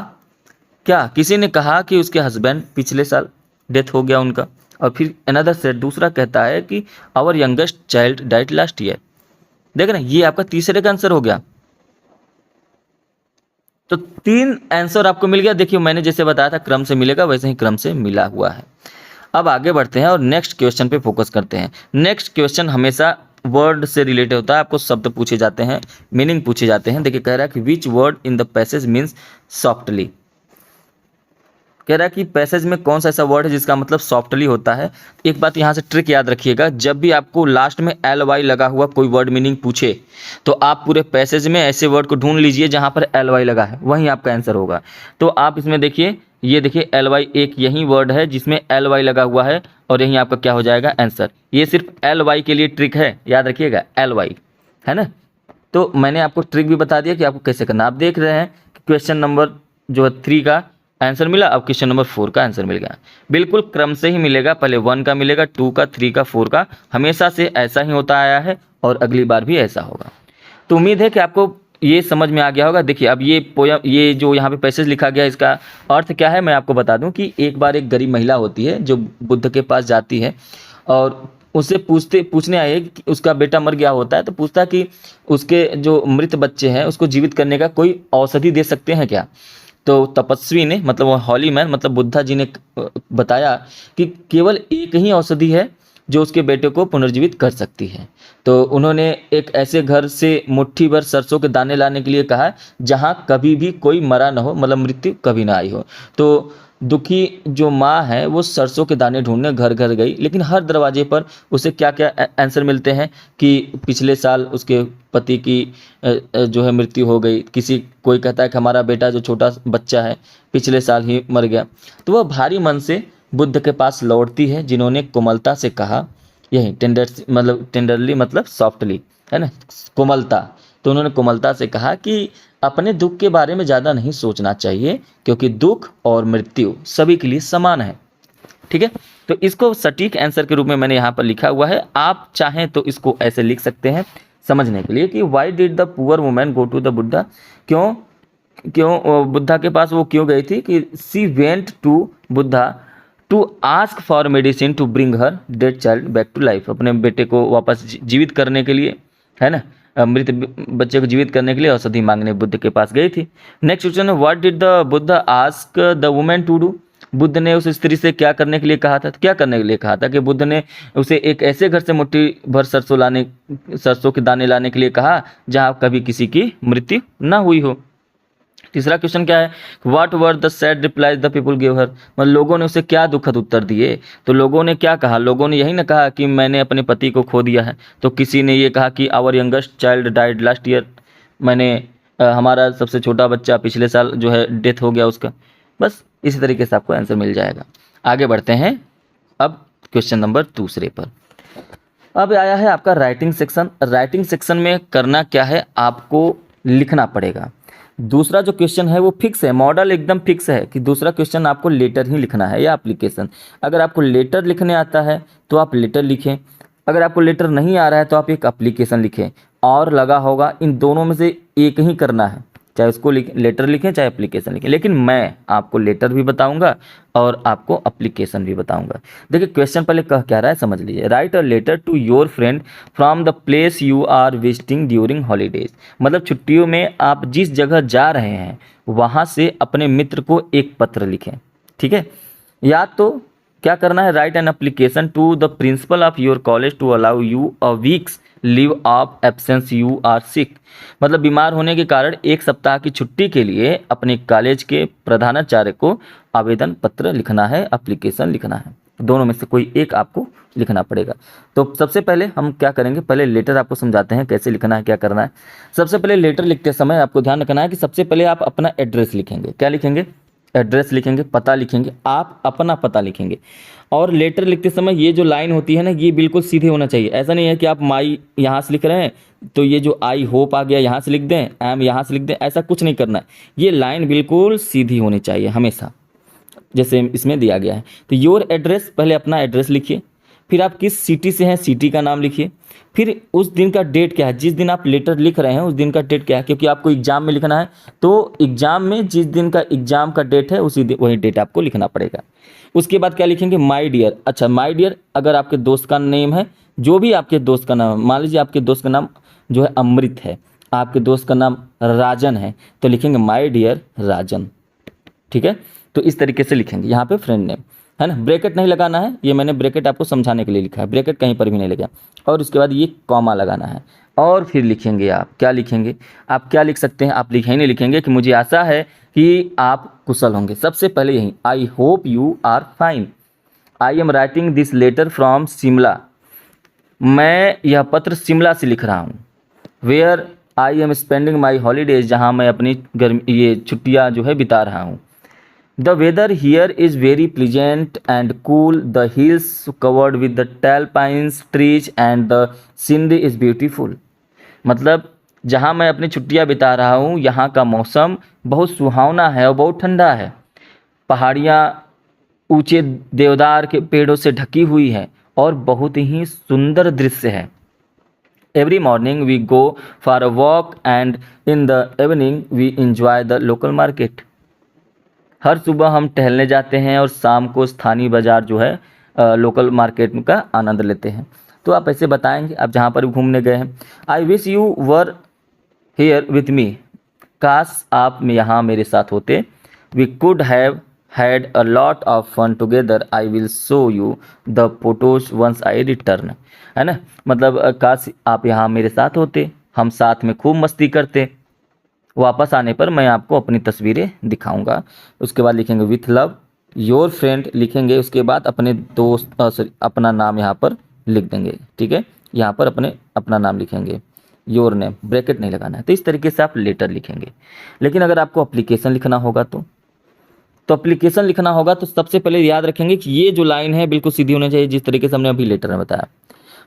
क्या किसी ने कहा कि उसके हस्बैंड पिछले साल डेथ हो गया उनका, और फिर अनदर सेट दूसरा कहता है कि our youngest child died last year. देख रहे हैं, ये आपका तीसरे का आंसर हो गया। तो 3 आंसर आपको मिल गया। देखिए मैंने जैसे बताया था क्रम से मिलेगा, वैसे ही क्रम से मिला हुआ है। अब आगे बढ़ते हैं और नेक्स्ट क्वेश्चन पे फोकस करते हैं। नेक्स्ट क्वेश्चन हमेशा वर्ड से रिलेटेड होता है, आपको शब्द पूछे जाते हैं, मीनिंग पूछे जाते हैं। देखिए कह रहा है कि which word in the passage means softly. कह रहा है कि पैसेज में कौन सा ऐसा वर्ड है जिसका मतलब सॉफ्टली होता है। एक बात यहाँ से ट्रिक याद रखिएगा, जब भी आपको लास्ट में एल वाई लगा हुआ कोई वर्ड मीनिंग पूछे तो आप पूरे पैसेज में ऐसे वर्ड को ढूंढ लीजिए जहाँ पर एल वाई लगा है, वहीं आपका आंसर होगा। तो आप इसमें देखिए, ये देखिए एल वाई, एक यही वर्ड है जिसमें एल वाई लगा हुआ है और यहीं आपका क्या हो जाएगा आंसर। ये सिर्फ एल वाई के लिए ट्रिक है, याद रखिएगा, एल वाई है ना। तो मैंने आपको ट्रिक भी बता दिया कि आपको कैसे करना। आप देख रहे हैं कि क्वेश्चन नंबर जो है 3 का आंसर मिला, अब क्वेश्चन नंबर 4 का आंसर मिल गया। बिल्कुल क्रम से ही मिलेगा, पहले 1 का मिलेगा, 2 का, 3 का, 4 का, हमेशा से ऐसा ही होता आया है और अगली बार भी ऐसा होगा। तो उम्मीद है कि आपको ये समझ में आ गया होगा। देखिए अब ये पोयम, ये जो यहाँ पे पैसेज लिखा गया, इसका अर्थ क्या है मैं आपको बता दूं कि एक बार एक गरीब महिला होती है जो बुद्ध के पास जाती है और उससे पूछने आए कि उसका बेटा मर गया होता है, तो पूछता है कि उसके जो मृत बच्चे हैं उसको जीवित करने का कोई औषधि दे सकते हैं क्या। तो तपस्वी ने, मतलब वो हॉली मैन, मतलब बुद्धा जी ने बताया कि केवल एक ही औषधि है जो उसके बेटे को पुनर्जीवित कर सकती है। तो उन्होंने एक ऐसे घर से मुट्ठी भर सरसों के दाने लाने के लिए कहा जहाँ कभी भी कोई मरा न हो, मतलब मृत्यु कभी ना आई हो। तो दुखी जो माँ है वो सरसों के दाने ढूंढने घर घर गई, लेकिन हर दरवाजे पर उसे क्या क्या आंसर मिलते हैं कि पिछले साल उसके पति की जो है मृत्यु हो गई, कोई कहता है कि हमारा बेटा जो छोटा बच्चा है पिछले साल ही मर गया। तो वह भारी मन से बुद्ध के पास लौटती है, जिन्होंने कोमलता से कहा, यही टेंडरली मतलब सॉफ्टली है ना, कोमलता। तो उन्होंने कोमलता से कहा कि अपने दुख के बारे में ज़्यादा नहीं सोचना चाहिए, क्योंकि दुख और मृत्यु सभी के लिए समान है, ठीक है। तो इसको सटीक आंसर के रूप में मैंने यहाँ पर लिखा हुआ है। आप चाहें तो इसको ऐसे लिख सकते हैं समझने के लिए कि why did the poor women go to the Buddha, क्यों बुद्धा के पास वो क्यों गई थी, कि she went to Buddha to ask for medicine to bring her dead child back to life. अपने बेटे को वापस जीवित करने के लिए, है ना, मृत बच्चे को जीवित करने के लिए औषधि मांगने बुद्ध के पास गई थी। नेक्स्ट क्वेश्चन है, what did the Buddha ask the women to do. Buddha ने उस स्त्री से क्या करने के लिए कहा था, क्या करने के लिए कहा था, कि बुद्ध ने उसे एक ऐसे घर से मुट्ठी भर सरसों के दाने लाने के लिए कहा जहाँ कभी किसी की मृत्यु ना हुई हो। तीसरा क्वेश्चन क्या है, what were the sad replies the people give her, मतलब लोगों ने उसे क्या दुखद उत्तर दिए। तो लोगों ने क्या कहा, लोगों ने यही ना कहा कि मैंने अपने पति को खो दिया है। तो किसी ने ये कहा कि our youngest child died last year, हमारा सबसे छोटा बच्चा पिछले साल जो है डेथ हो गया उसका। बस इसी तरीके से आपको आंसर मिल जाएगा। आगे बढ़ते हैं अब क्वेश्चन नंबर दूसरे पर। अब आया है आपका राइटिंग सेक्शन। राइटिंग सेक्शन में करना क्या है, आपको लिखना पड़ेगा। दूसरा जो क्वेश्चन है वो फिक्स है, मॉडल एकदम फिक्स है कि दूसरा क्वेश्चन आपको लेटर ही लिखना है या एप्लीकेशन। अगर आपको लेटर लिखने आता है तो आप लेटर लिखें, अगर आपको लेटर नहीं आ रहा है तो आप एक एप्लीकेशन लिखें, और लगा होगा इन दोनों में से एक ही करना है। चाहे उसको लेटर लिखें चाहे एप्लीकेशन लिखें, लेकिन मैं आपको लेटर भी बताऊंगा और आपको एप्लीकेशन भी बताऊंगा। देखिए क्वेश्चन पहले कह क्या रहा है समझ लीजिए। Write a letter to your friend from the place you are visiting during holidays, मतलब छुट्टियों में आप जिस जगह जा रहे हैं वहाँ से अपने मित्र को एक पत्र लिखें। ठीक है, या तो क्या करना है, write an application to the principal of your college to allow you a week's leave of absence you are sick, मतलब बीमार होने के कारण एक सप्ताह की छुट्टी के लिए अपने कॉलेज के प्रधानाचार्य को आवेदन पत्र लिखना है, एप्लीकेशन लिखना है। दोनों में से कोई एक आपको लिखना पड़ेगा। तो सबसे पहले हम क्या करेंगे, पहले लेटर आपको समझाते हैं कैसे लिखना है, क्या करना है। सबसे पहले लेटर लिखते समय आपको ध्यान रखना है कि सबसे पहले आप अपना एड्रेस लिखेंगे। क्या लिखेंगे, एड्रेस लिखेंगे, पता लिखेंगे, आप अपना पता लिखेंगे। और लेटर लिखते समय ये जो लाइन होती है ना, ये बिल्कुल सीधे होना चाहिए। ऐसा नहीं है कि आप माई यहाँ से लिख रहे हैं तो ये जो आई होप आ गया यहाँ से लिख दें, एम यहाँ से लिख दें, ऐसा कुछ नहीं करना है। ये लाइन बिल्कुल सीधी होनी चाहिए हमेशा, जैसे इसमें दिया गया है। तो योर एड्रेस, पहले अपना एड्रेस लिखिए, फिर आप किस सिटी से हैं सिटी का नाम लिखिए, फिर उस दिन का डेट क्या है, जिस दिन आप लेटर लिख रहे हैं उस दिन का डेट क्या है, क्योंकि आपको एग्जाम में लिखना है। तो एग्जाम में जिस दिन का एग्जाम का डेट है उसी दिन वही डेट आपको लिखना पड़ेगा। उसके बाद क्या लिखेंगे, माय डियर। अच्छा माय डियर अगर आपके दोस्त का नेम है, जो भी आपके दोस्त का नाम, मान लीजिए आपके दोस्त का नाम जो है अमृत है, आपके दोस्त का नाम राजन है, तो लिखेंगे माय डियर राजन। ठीक है, तो इस तरीके से लिखेंगे यहाँ पे फ्रेंड नेम, है ना। ब्रैकेट नहीं लगाना है, ये मैंने ब्रैकेट आपको समझाने के लिए लिखा है, ब्रैकेट कहीं पर भी नहीं लगा। और उसके बाद ये कॉमा लगाना है और फिर लिखेंगे आप क्या लिखेंगे, आप क्या लिख सकते हैं, आप लिखेंगे लिखेंगे कि मुझे आशा है कि आप कुशल होंगे। सबसे पहले यही, I hope you are fine, I am writing this letter from Shimla, मैं यह पत्र शिमला से लिख रहा हूँ। Where I am spending my holidays, जहाँ मैं अपनी गर्मी ये छुट्टियाँ जो है बिता रहा हूँ। The weather here is very pleasant and cool, the hills covered with the tall pines trees and the scenery is beautiful, मतलब जहाँ मैं अपनी छुट्टियाँ बिता रहा हूँ यहाँ का मौसम बहुत सुहावना है और बहुत ठंडा है। पहाड़ियाँ ऊंचे देवदार के पेड़ों से ढकी हुई है और बहुत ही सुंदर दृश्य है। Every morning we go for a walk and in the evening we enjoy the local market, हर सुबह हम टहलने जाते हैं और शाम को स्थानीय बाजार जो है लोकल मार्केट का आनंद लेते हैं। तो आप ऐसे बताएंगे आप जहाँ पर भी घूमने गए हैं। I wish you were here with me, काश आप यहाँ मेरे साथ होते। We could have had a lot of fun together, I will show you the photos once I return, है ना। मतलब काश आप यहाँ मेरे साथ होते, हम साथ में खूब मस्ती करते, वापस आने पर मैं आपको अपनी तस्वीरें दिखाऊंगा। उसके बाद लिखेंगे विथ लव योर फ्रेंड लिखेंगे, उसके बाद अपने दोस्त सॉरी अपना नाम यहाँ पर लिख देंगे। ठीक है, यहाँ पर अपना नाम लिखेंगे, योर नेम, ब्रैकेट नहीं लगाना है। तो इस तरीके से आप लेटर लिखेंगे। लेकिन अगर आपको एप्लीकेशन लिखना होगा तो एप्लीकेशन लिखना होगा तो सबसे पहले याद रखेंगे कि ये जो लाइन है बिल्कुल सीधी होनी चाहिए, जिस तरीके से हमने अभी लेटर में बताया।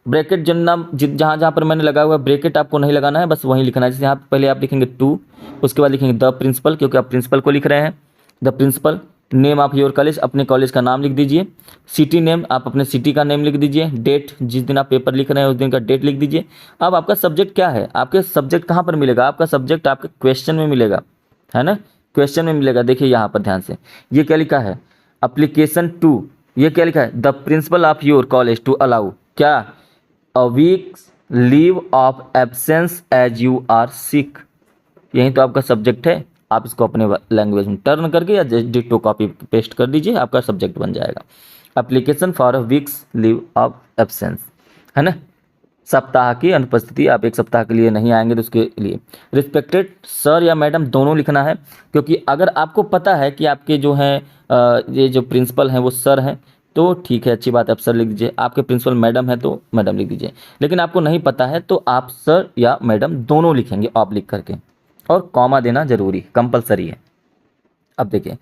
ब्रैकेट जहाँ जहाँ पर मैंने लगा हुआ ब्रैकेट आपको नहीं लगाना है, बस वहीं लिखना है। जैसे यहाँ पहले आप लिखेंगे टू, उसके बाद लिखेंगे द प्रिंसिपल, क्योंकि आप प्रिंसिपल को लिख रहे हैं। The principal, name of your college, अपने कॉलेज का नाम लिख दीजिए। सिटी नेम, आप अपने सिटी का नेम लिख दीजिए। डेट, जिस दिन आप पेपर लिख रहे हैं उस दिन का डेट लिख दीजिए। अब आपका सब्जेक्ट क्या है, आपके सब्जेक्ट कहाँ पर मिलेगा, आपका सब्जेक्ट आपके क्वेश्चन में मिलेगा, है ना, क्वेश्चन में मिलेगा। देखिए यहाँ पर ध्यान से, ये क्या लिखा है, एप्लीकेशन टू, ये क्या लिखा है, the principal of your college to allow क्या, a week's leave of absence as you are sick, यही तो आपका सब्जेक्ट है। आप इसको अपने लैंग्वेज में टर्न करके या डिटो कॉपी पेस्ट कर दीजिए, आपका सब्जेक्ट बन जाएगा। Application for a week's leave of absence, है ना, सप्ताह की अनुपस्थिति, आप एक सप्ताह के लिए नहीं आएंगे तो उसके लिए। रिस्पेक्टेड सर या मैडम दोनों लिखना है, क्योंकि अगर आपको पता है कि आपके जो हैं ये जो प्रिंसिपल हैं वो सर हैं तो ठीक है, अच्छी बात है, आप सर लिख दीजिए। आपके प्रिंसिपल मैडम है तो मैडम लिख दीजिए। लेकिन आपको नहीं पता है तो आप सर या मैडम दोनों लिखेंगे ऑफ लिख करके, और कॉमा देना जरूरी कंपलसरी है। अब देखिए,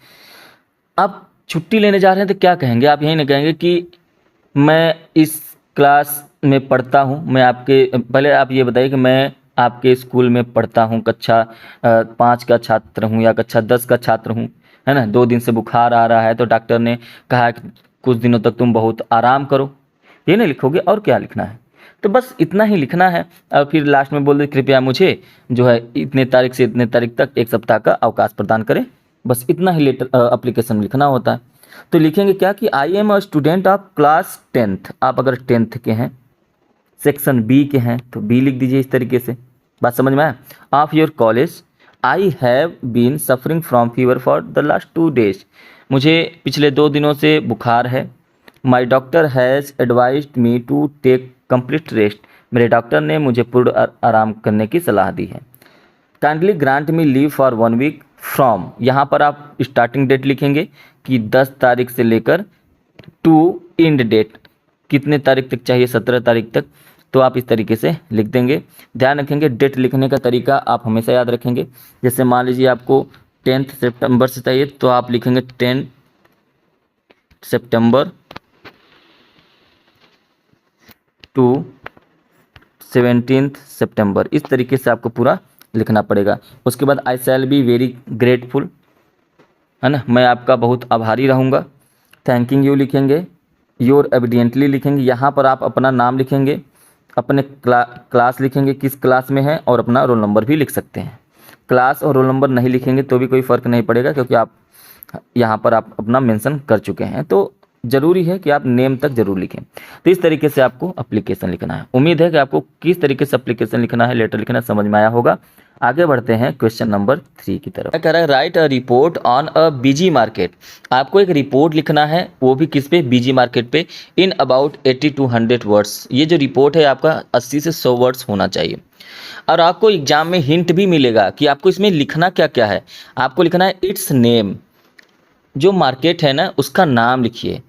आप छुट्टी लेने जा रहे हैं तो क्या कहेंगे, आप यही नहीं कहेंगे कि मैं इस क्लास में पढ़ता हूँ, मैं आपके, पहले आप ये बताइए कि मैं आपके स्कूल में पढ़ता हूँ, कक्षा 5 का छात्र हूँ या कक्षा 10 का छात्र हूँ, है ना। 2 दिन से बुखार आ रहा है तो डॉक्टर ने कहा कि कुछ दिनों तक तुम बहुत आराम करो, ये नहीं लिखोगे। और क्या लिखना है, तो बस इतना ही लिखना है और फिर लास्ट में बोल दे कृपया मुझे जो है इतने तारीख से इतने तारीख तक एक सप्ताह का अवकाश प्रदान करें। बस इतना ही लेटर एप्लीकेशन लिखना होता है। तो लिखेंगे क्या कि I am a student of class 10th। आप अगर 10th के हैं, सेक्शन बी के हैं तो बी लिख दीजिए इस तरीके से। बात समझ में आया? Of your college I have been suffering from fever for the last 2 days। मुझे पिछले 2 दिनों से बुखार है। My doctor has advised me to take complete rest. मेरे डॉक्टर ने मुझे पूर्ण आराम करने की सलाह दी है। Kindly grant me leave for 1 week from, यहाँ पर आप स्टार्टिंग डेट लिखेंगे कि 10 तारीख से लेकर टू एंड डेट, कितने तारीख तक चाहिए, 17 तारीख तक। तो आप इस तरीके से लिख देंगे। ध्यान रखेंगे डेट लिखने का तरीका आप हमेशा याद रखेंगे। जैसे मान लीजिए आपको 10 सितंबर से चाहिए तो आप लिखेंगे 10 सितंबर टू 17 सितंबर, इस तरीके से आपको पूरा लिखना पड़ेगा। उसके बाद आई शैल बी वेरी ग्रेटफुल, है ना, मैं आपका बहुत आभारी रहूँगा। थैंकिंग यू लिखेंगे। योर एविडेंटली लिखेंगे, यहाँ पर आप अपना नाम लिखेंगे, अपने क्लास लिखेंगे किस क्लास में है और अपना रोल नंबर भी लिख सकते हैं। क्लास और रोल नंबर नहीं लिखेंगे तो भी कोई फ़र्क नहीं पड़ेगा क्योंकि आप यहाँ पर आप अपना मेंशन कर चुके हैं। तो ज़रूरी है कि आप नेम तक ज़रूर लिखें। तो इस तरीके से आपको एप्लीकेशन लिखना है। उम्मीद है कि आपको किस तरीके से एप्लीकेशन लिखना है, लेटर लिखना समझ में आया होगा। आगे बढ़ते हैं क्वेश्चन नंबर 3 की तरफ। क्या कह रहा है? Right a report on a busy market. आपको एक रिपोर्ट लिखना है, वो भी किस पे? बिजी मार्केट पे, इन अबाउट 80 to 100 वर्ड्स। ये जो रिपोर्ट है आपका 80 से 100 वर्ड्स होना चाहिए। और आपको एग्जाम में हिंट भी मिलेगा कि आपको इसमें लिखना क्या क्या है। आपको लिखना है इट्स नेम, जो मार्केट है ना उसका नाम लिखिए,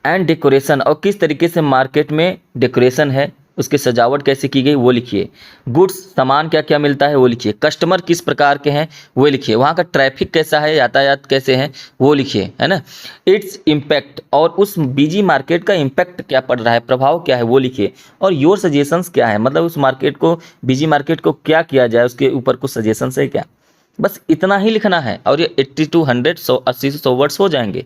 एंड डेकोरेशन, और किस तरीके से मार्केट में डेकोरेशन है, उसकी सजावट कैसे की गई वो लिखिए। गुड्स, सामान क्या क्या मिलता है वो लिखिए। कस्टमर किस प्रकार के हैं वो लिखिए। वहाँ का ट्रैफिक कैसा है, यातायात कैसे हैं वो लिखिए, है ना। इट्स इम्पैक्ट, और उस बिजी मार्केट का इम्पैक्ट क्या पड़ रहा है, प्रभाव क्या है वो लिखिए। और योर सजेशंस क्या है, मतलब उस मार्केट को, बिजी मार्केट को क्या किया जाए, उसके ऊपर कुछ सजेशंस है क्या। बस इतना ही लिखना है और ये 80 to 100 80 से 100 वर्ड्स हो जाएंगे।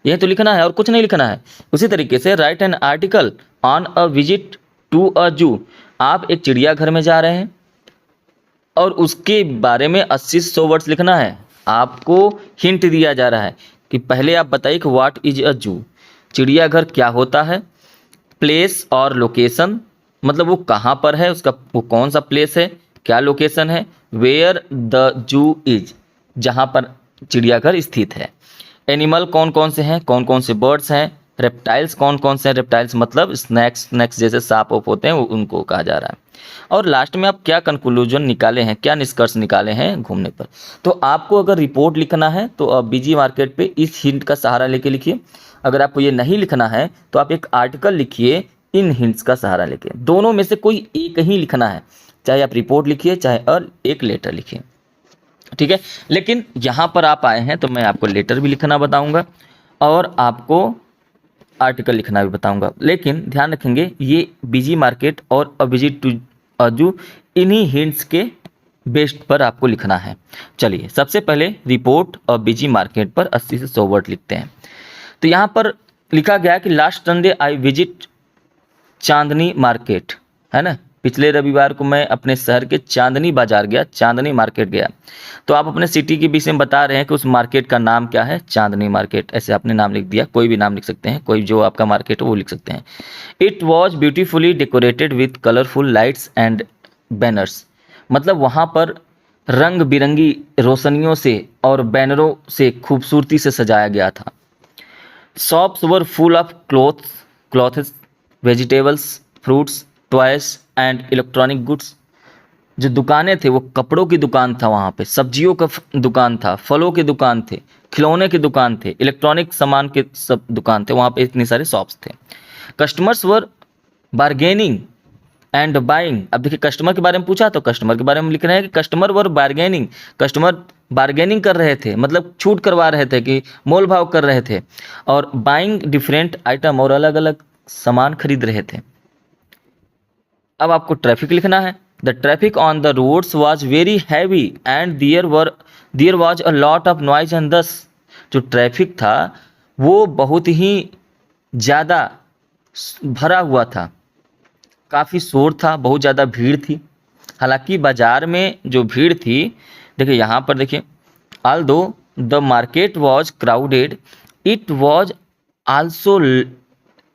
यह तो लिखना है और कुछ नहीं लिखना है। उसी तरीके से write an article on a visit to a zoo. आप एक चिड़ियाघर में जा रहे हैं और उसके बारे में 80 से 100 वर्ड्स लिखना है। आपको हिंट दिया जा रहा है कि पहले आप बताइए कि व्हाट इज अ जू, चिड़ियाघर क्या होता है। प्लेस और लोकेशन, मतलब वो कहाँ पर है, उसका वो कौन सा प्लेस है, क्या लोकेशन है। वेयर द जू इज, जहाँ पर चिड़ियाघर स्थित है। एनिमल कौन कौन से हैं, कौन कौन से बर्ड्स हैं। रेप्टाइल्स कौन कौन से हैं, रेप्टाइल्स मतलब स्नैक्स जैसे सांप ओप होते हैं वो, उनको कहा जा रहा है। और लास्ट में आप क्या कंक्लूजन निकाले हैं, क्या निष्कर्ष निकाले हैं घूमने पर। तो आपको अगर रिपोर्ट लिखना है तो बिजी मार्केट पे इस हिंट का सहारा लेके लिखिए। अगर आपको ये नहीं लिखना है तो आप एक आर्टिकल लिखिए इन हिंट्स का सहारा लेके। दोनों में से कोई एक ही लिखना है, चाहे आप रिपोर्ट लिखिए चाहे और एक लेटर लिखिए, ठीक है। लेकिन यहाँ पर आप आए हैं तो मैं आपको लेटर भी लिखना बताऊंगा और आपको आर्टिकल लिखना भी बताऊंगा। लेकिन ध्यान रखेंगे ये बिजी मार्केट और अ विजिट टू अ जू, इन्हीं हिंट्स के बेस्ड पर आपको लिखना है। चलिए सबसे पहले रिपोर्ट और बिजी मार्केट पर 80 से 100 वर्ड लिखते हैं। तो यहाँ पर लिखा गया कि last Sunday I visit Chandni market, है ना। पिछले रविवार को मैं अपने शहर के चांदनी बाजार गया, चांदनी मार्केट गया। तो आप अपने सिटी के विषय में बता रहे हैं कि उस मार्केट का नाम क्या है, चांदनी मार्केट। ऐसे आपने नाम लिख दिया, कोई भी नाम लिख सकते हैं, कोई जो आपका मार्केट हो वो लिख सकते हैं। It was beautifully decorated with colourful lights and banners, मतलब वहाँ पर रंग बिरंगी रोशनियों से और बैनरों से खूबसूरती से सजाया गया था। Shops were full of clothes, vegetables, fruits, toys and electronic goods. जो दुकानें थे वो कपड़ों की दुकान था, वहाँ पे सब्जियों का दुकान था, फलों की दुकान थे, खिलौने की दुकान थे, इलेक्ट्रॉनिक सामान के सब दुकान थे, वहाँ पे इतने सारे शॉप्स थे। Customers were bargaining and buying. अब देखिए कस्टमर के बारे में पूछा तो कस्टमर के बारे में लिख रहे हैं कि कस्टमर वर बार्गेनिंग, कस्टमर बार्गेनिंग कर रहे थे, मतलब छूट करवा रहे थे कि मोल भाव कर रहे थे। और बाइंग डिफरेंट आइटम, और अलग अलग सामान खरीद रहे थे। अब आपको ट्रैफिक लिखना है। The traffic on the roads was very heavy and there was a lot of noise and dust. जो ट्रैफिक था वो बहुत ही ज़्यादा भरा हुआ था काफ़ी शोर था, बहुत ज़्यादा भीड़ थी। हालांकि बाजार में जो भीड़ थी, देखिए यहाँ पर देखिए, although the market was crowded, it was also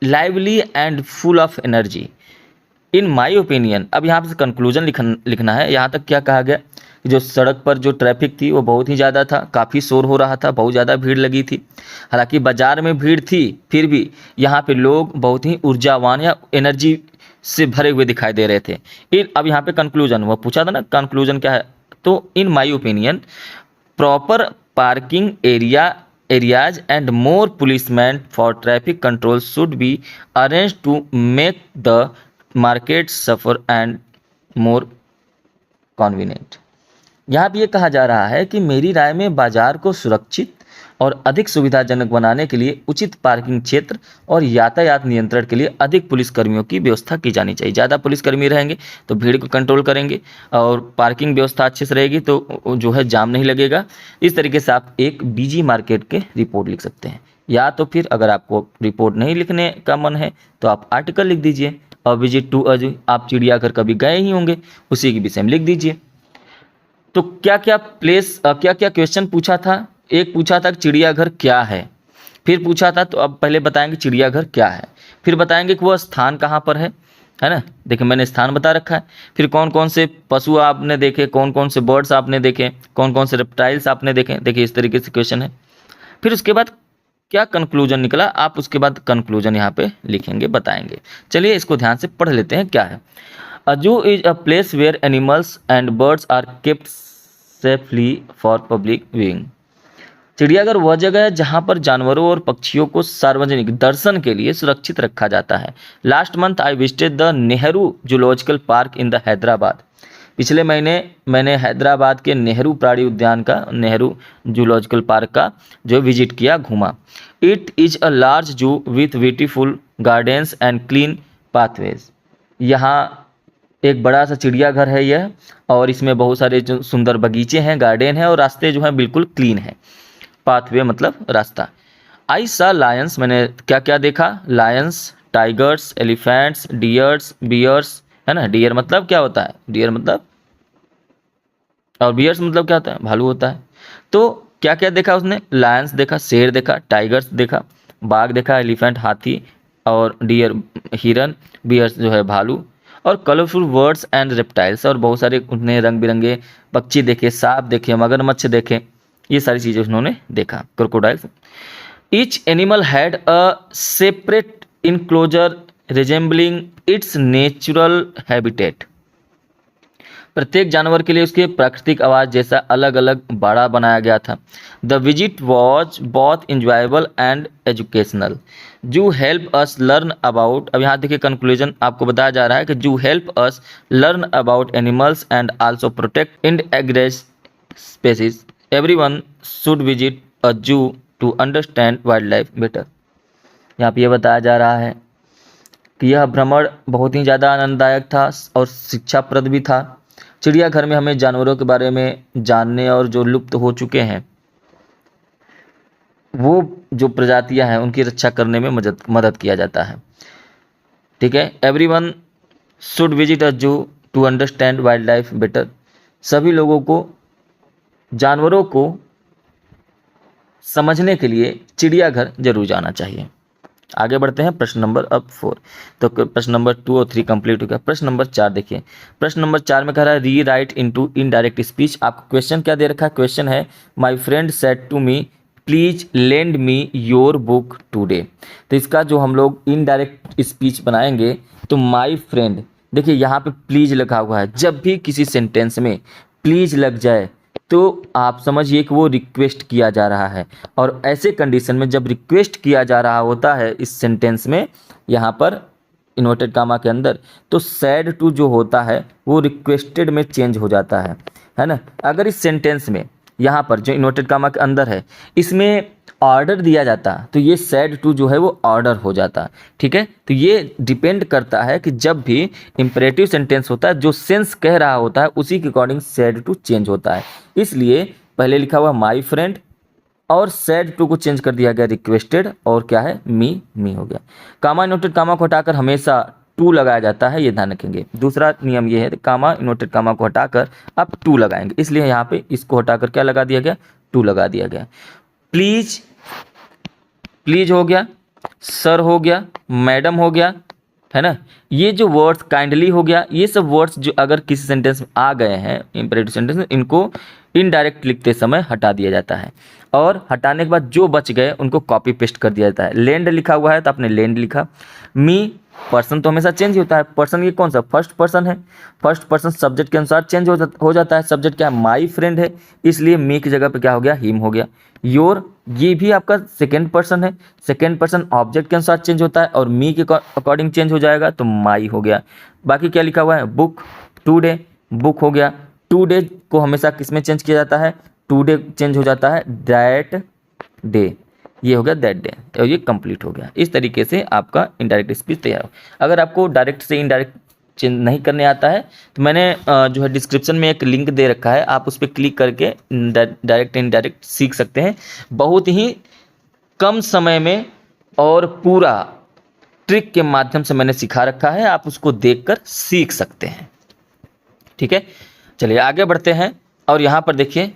lively and full of energy. In my opinion, अब यहाँ पे कंक्लूजन लिखना है। यहाँ तक क्या कहा गया कि जो सड़क पर जो ट्रैफिक थी वो बहुत ही ज़्यादा था, काफ़ी शोर हो रहा था, बहुत ज़्यादा भीड़ लगी थी। हालांकि बाजार में भीड़ थी, फिर भी यहाँ पे लोग बहुत ही ऊर्जावान या एनर्जी से भरे हुए दिखाई दे रहे थे। अब यहाँ पे कंक्लूजन, वो पूछा था ना कंक्लूजन क्या है, तो in my opinion proper parking areas and more policemen for traffic control should be arranged to make the market safer and more convenient. यहाँ पे ये कहा जा रहा है कि मेरी राय में बाजार को सुरक्षित और अधिक सुविधाजनक बनाने के लिए उचित पार्किंग क्षेत्र और यातायात नियंत्रण के लिए अधिक पुलिसकर्मियों की व्यवस्था की जानी चाहिए। ज़्यादा पुलिसकर्मी रहेंगे तो भीड़ को कंट्रोल करेंगे, और पार्किंग व्यवस्था अच्छे से रहेगी तो जो है जाम नहीं लगेगा। इस तरीके से आप एक बीजी मार्केट के रिपोर्ट लिख सकते हैं, या तो फिर अगर आपको रिपोर्ट नहीं लिखने का मन है तो आप आर्टिकल लिख दीजिए। और विजिट टू अ जू, आप चिड़ियाघर कभी गए ही होंगे, उसी के विषय में लिख दीजिए। तो क्या क्या क्वेश्चन पूछा था, एक पूछा था कि चिड़ियाघर क्या है, फिर पूछा था, तो अब पहले बताएंगे चिड़ियाघर क्या है, फिर बताएंगे कि वह स्थान कहाँ पर है ना। देखिए मैंने स्थान बता रखा है, फिर कौन कौन से पशु आपने देखे, कौन कौन से बर्ड्स आपने देखे, कौन कौन से रेप्टाइल्स आपने देखे। देखिए इस तरीके से क्वेश्चन है। फिर उसके बाद क्या कंक्लूजन निकला, आप उसके बाद कंक्लूजन यहाँ पे लिखेंगे, बताएंगे। चलिए इसको ध्यान से पढ़ लेते हैं क्या है। A zoo is a place where animals and birds are kept safely for public viewing. चिड़ियाघर वह जगह है जहां पर जानवरों और पक्षियों को सार्वजनिक दर्शन के लिए सुरक्षित रखा जाता है। Last month I visited the Nehru zoological park in the Hyderabad. पिछले महीने मैंने हैदराबाद के नेहरू प्राणी उद्यान का, नेहरू जूलॉजिकल पार्क का जो विजिट किया, घूमा। इट इज़ अ लार्ज जू with beautiful gardens and clean pathways. यहाँ एक बड़ा सा चिड़ियाघर है यह, और इसमें बहुत सारे जो सुंदर बगीचे हैं, गार्डन है, और रास्ते जो हैं बिल्कुल क्लीन है। पाथवे मतलब रास्ता। आई सा लायंस, मैंने क्या क्या देखा, lions, tigers, elephants, deers, bears, है ना। डियर मतलब क्या होता है, डियर मतलब, और बियर्स मतलब क्या होता है, भालू होता है। तो क्या क्या देखा उसने, लायंस देखा, शेर देखा, टाइगर्स देखा, बाघ देखा, एलिफेंट हाथी, और डियर हिरन, बियर्स जो है भालू, और कलरफुल बर्ड्स एंड रेप्टाइल्स, और बहुत सारे उन्होंने रंग बिरंगे पक्षी देखे, सांप देखे, मगरमच्छ देखे, ये सारी चीज़ें उन्होंने देखा। Crocodiles. Each animal had a separate enclosure resembling it's natural habitat. प्रत्येक जानवर के लिए उसके प्राकृतिक आवाज़ जैसा अलग अलग बाड़ा बनाया गया था। द विजिट वॉज बहुत इंजॉयबल एंड एजुकेशनल। जू हेल्प अस लर्न अबाउट, अब यहाँ देखिए कंक्लूजन आपको बताया जा रहा है कि zoo help us learn about animals and also protect endangered species. Everyone should visit a zoo to understand wild life better. यहाँ पे ये बताया जा रहा है कि यह भ्रमण बहुत ही ज़्यादा आनंददायक था और शिक्षाप्रद भी था। चिड़ियाघर में हमें जानवरों के बारे में जानने और जो लुप्त हो चुके हैं वो जो प्रजातियां हैं उनकी रक्षा करने में मदद किया जाता है। ठीक है। Everyone should visit a zoo to understand wild life better. सभी लोगों को जानवरों को समझने के लिए चिड़ियाघर जरूर जाना चाहिए। आगे बढ़ते हैं प्रश्न नंबर अब 4। तो प्रश्न नंबर 2 और 3 कंप्लीट हो गया। प्रश्न नंबर 4 देखिए। प्रश्न नंबर 4 में कह रहा है rewrite into indirect speech. आपको क्वेश्चन क्या दे रखा है, क्वेश्चन है my friend said to me please lend me your book today. तो इसका जो हम लोग इनडायरेक्ट स्पीच बनाएंगे तो माय फ्रेंड, देखिए यहाँ पे प्लीज लिखा हुआ है। जब भी किसी सेंटेंस में प्लीज लग जाए तो आप समझिए कि वो रिक्वेस्ट किया जा रहा है, और ऐसे कंडीशन में जब रिक्वेस्ट किया जा रहा होता है इस सेंटेंस में, यहाँ पर इन्वर्टेड कामा के अंदर, तो सैड टू जो होता है वो रिक्वेस्टेड में चेंज हो जाता है ना। अगर इस सेंटेंस में यहाँ पर जो इन्वर्टेड कामा के अंदर है इसमें ऑर्डर दिया जाता तो ये सैड टू जो है वो ऑर्डर हो जाता। ठीक है। तो ये डिपेंड करता है कि जब भी इंपरेटिव सेंटेंस होता है जो सेंस कह रहा होता है उसी के अकॉर्डिंग सैड टू चेंज होता है। इसलिए पहले लिखा हुआ माई फ्रेंड और सैड टू को चेंज कर दिया गया रिक्वेस्टेड, और क्या है मी हो गया। कामा इन्वर्टेड कामा को हटाकर हमेशा टू लगाया जाता है, ये ध्यान रखेंगे। दूसरा नियम ये है, कामा इन्वर्टेड कामा को हटाकर आप टू लगाएंगे, इसलिए यहाँ पे इसको हटाकर क्या लगा दिया गया, टू लगा दिया गया। प्लीज, प्लीज हो गया, सर हो गया, मैडम हो गया, है ना। ये जो वर्ड्स काइंडली हो गया, ये सब वर्ड्स जो अगर किसी सेंटेंस में आ गए हैं इंपेरेटिव सेंटेंस में, इनको इनडायरेक्ट लिखते समय हटा दिया जाता है, और हटाने के बाद जो बच गए उनको कॉपी पेस्ट कर दिया जाता है। लैंड लिखा हुआ है तो आपने लैंड लिखा। मी, पर्सन तो हमेशा चेंज होता है, पर्सन ये कौन सा फर्स्ट पर्सन है, फर्स्ट पर्सन सब्जेक्ट के अनुसार चेंज हो जाता है। सब्जेक्ट क्या है, माई फ्रेंड है, इसलिए मी की जगह पे क्या हो गया, हिम हो गया। योर, ये भी आपका सेकेंड पर्सन है, सेकेंड पर्सन ऑब्जेक्ट के अनुसार चेंज होता है और मी के अकॉर्डिंग चेंज हो जाएगा, तो माई हो गया। बाकी क्या लिखा हुआ है, बुक, टुडे, बुक हो गया। टुडे को हमेशा किस में चेंज किया जाता है, टुडे चेंज हो जाता है दैट डे, ये हो गया दैट डे, और ये कंप्लीट हो गया। इस तरीके से आपका इनडायरेक्ट स्पीच तैयार हो। अगर आपको डायरेक्ट से इनडायरेक्ट चेंज नहीं करने आता है तो मैंने जो है डिस्क्रिप्शन में एक लिंक दे रखा है, आप उस पर क्लिक करके डायरेक्ट इनडायरेक्ट सीख सकते हैं। बहुत ही कम समय में और पूरा ट्रिक के माध्यम से मैंने सिखा रखा है, आप उसको देखकर सीख सकते हैं। ठीक है, चलिए आगे बढ़ते हैं। और यहाँ पर देखिए,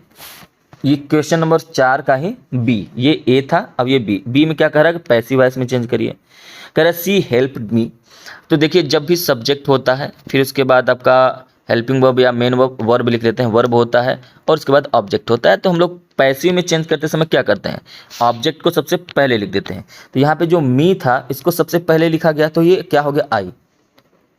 ये क्वेश्चन नंबर 4 का ही बी, ये ए था, अब ये बी में क्या कह रहा है कि पैसिव वॉइस में चेंज करिए। कह रहा है सी हेल्प्ड मी। तो देखिए, जब भी सब्जेक्ट होता है फिर उसके बाद आपका हेल्पिंग वर्ब या मेन वर्ब लिख लेते हैं, वर्ब होता है और उसके बाद ऑब्जेक्ट होता है। तो हम लोग पैसिव में चेंज करते समय क्या करते हैं, ऑब्जेक्ट को सबसे पहले लिख देते हैं। तो यहाँ पे जो मी था इसको सबसे पहले लिखा गया, तो ये क्या हो गया, आई।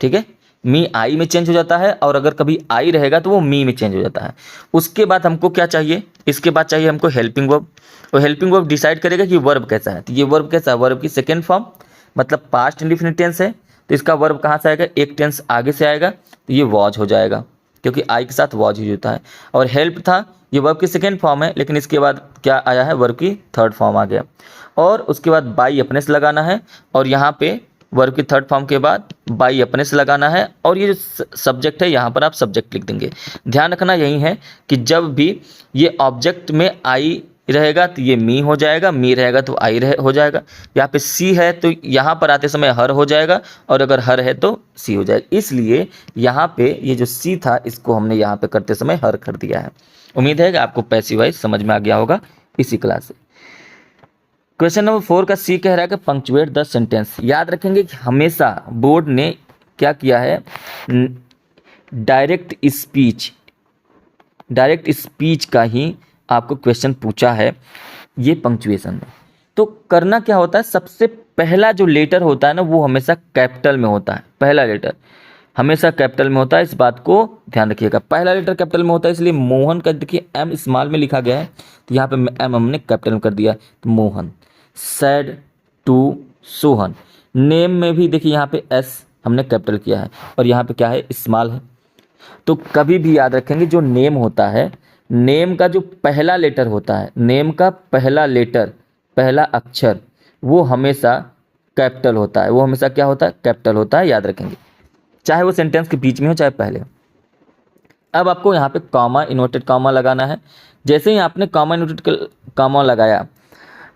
ठीक है, मी आई में चेंज हो जाता है, और अगर कभी आई रहेगा तो वो मी में चेंज हो जाता है। उसके बाद हमको क्या चाहिए, इसके बाद चाहिए हमको हेल्पिंग वर्ब। और हेल्पिंग वर्ब डिसाइड करेगा कि वर्ब कैसा है। तो ये वर्ब कैसा है, वर्ब की सेकेंड फॉर्म, मतलब पास्ट इंडेफिनिट टेंस है, तो इसका वर्ब कहाँ से आएगा, एक टेंस आगे से आएगा, तो ये वॉज हो जाएगा, क्योंकि आई के साथ वॉज यूज होता है। और हेल्प था, ये वर्ब की सेकेंड फॉर्म है, लेकिन इसके बाद क्या आया है, वर्ब की थर्ड फॉर्म आ गया। और उसके बाद बाई अपने से लगाना है, और यहाँ पे वर्ब की थर्ड फॉर्म के बाद बाई अपने से लगाना है, और ये जो सब्जेक्ट है यहाँ पर आप सब्जेक्ट लिख देंगे। ध्यान रखना यही है कि जब भी ये ऑब्जेक्ट में आई रहेगा तो ये मी हो जाएगा, मी रहेगा तो आई हो जाएगा। यहाँ पे सी है तो यहाँ पर आते समय हर हो जाएगा, और अगर हर है तो सी हो जाएगा। इसलिए यहाँ पे ये जो सी था इसको हमने यहाँ पे करते समय हर कर दिया है। उम्मीद है कि आपको पैसिव वॉइस समझ में आ गया होगा इसी क्लास से। क्वेश्चन नंबर 4 का सी कह रहा है कि पंक्चुएट द सेंटेंस। याद रखेंगे कि हमेशा बोर्ड ने क्या किया है, डायरेक्ट स्पीच का ही आपको क्वेश्चन पूछा है ये पंक्चुएशन में। तो करना क्या होता है, सबसे पहला जो लेटर होता है ना वो हमेशा कैपिटल में होता है। पहला लेटर हमेशा कैपिटल में होता है, इस बात को ध्यान रखिएगा। पहला लेटर कैपिटल में होता है, इसलिए मोहन का देखिए एम स्मॉल में लिखा गया है, तो यहाँ पे एम हमने कैपिटल में कर दिया, तो Mohan. Said to Sohan. Name में भी देखिए यहाँ पे एस हमने कैपिटल किया है, और यहाँ पे क्या है, स्मॉल है। तो कभी भी याद रखेंगे जो नेम होता है, नेम का जो पहला लेटर होता है, नेम का पहला लेटर, पहला अक्षर, वो हमेशा कैपिटल होता है। वो हमेशा क्या होता है, कैपिटल होता है, याद रखेंगे, चाहे वो सेंटेंस के बीच में हो चाहे पहले। अब आपको यहाँ पे कॉमा, इन्वर्टेड कॉमा लगाना है। जैसे ही आपने कॉमा इन्वर्टेड कॉमा लगाया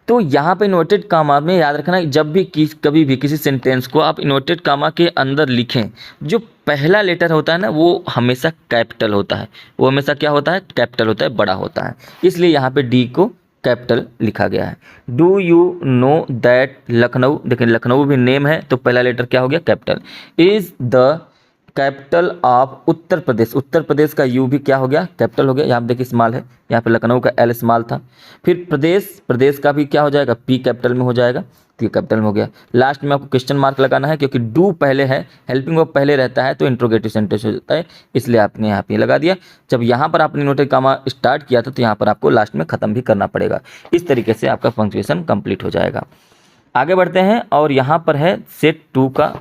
तो यहाँ पे इन्वर्टेड कॉमा में याद रखना, जब भी कभी भी किसी सेंटेंस को आप इन्वर्टेड कॉमा के अंदर लिखें, जो पहला लेटर होता है ना वो हमेशा कैपिटल होता है। वो हमेशा क्या होता है, कैपिटल होता है, बड़ा होता है। इसलिए यहाँ पे डी को कैपिटल लिखा गया है। Do you know that Lucknow, देखिए लखनऊ भी नेम है तो पहला लेटर क्या हो गया, capital. Is the capital of Uttar Pradesh, Uttar Pradesh का यू भी क्या हो गया, कैपिटल हो गया। यहाँ पे देखिए स्मॉल है, यहाँ पे लखनऊ का एल स्मॉल था। फिर प्रदेश का भी क्या हो जाएगा, पी कैपिटल में हो जाएगा, तो ये कैपिटल में हो गया। लास्ट में आपको क्वेश्चन मार्क लगाना है, क्योंकि डू पहले है, हेल्पिंग वर्ब पहले रहता है तो इंट्रोगेटिव सेंटेंस हो जाता है, इसलिए आपने यहाँ पे लगा दिया। जब यहाँ पर आपने इन्वर्टेड कॉमा स्टार्ट किया था तो यहाँ पर आपको लास्ट में ख़त्म भी करना पड़ेगा। इस तरीके से आपका पंक्चुएशन कंप्लीट हो जाएगा। आगे बढ़ते हैं, और यहाँ पर है सेट 2 का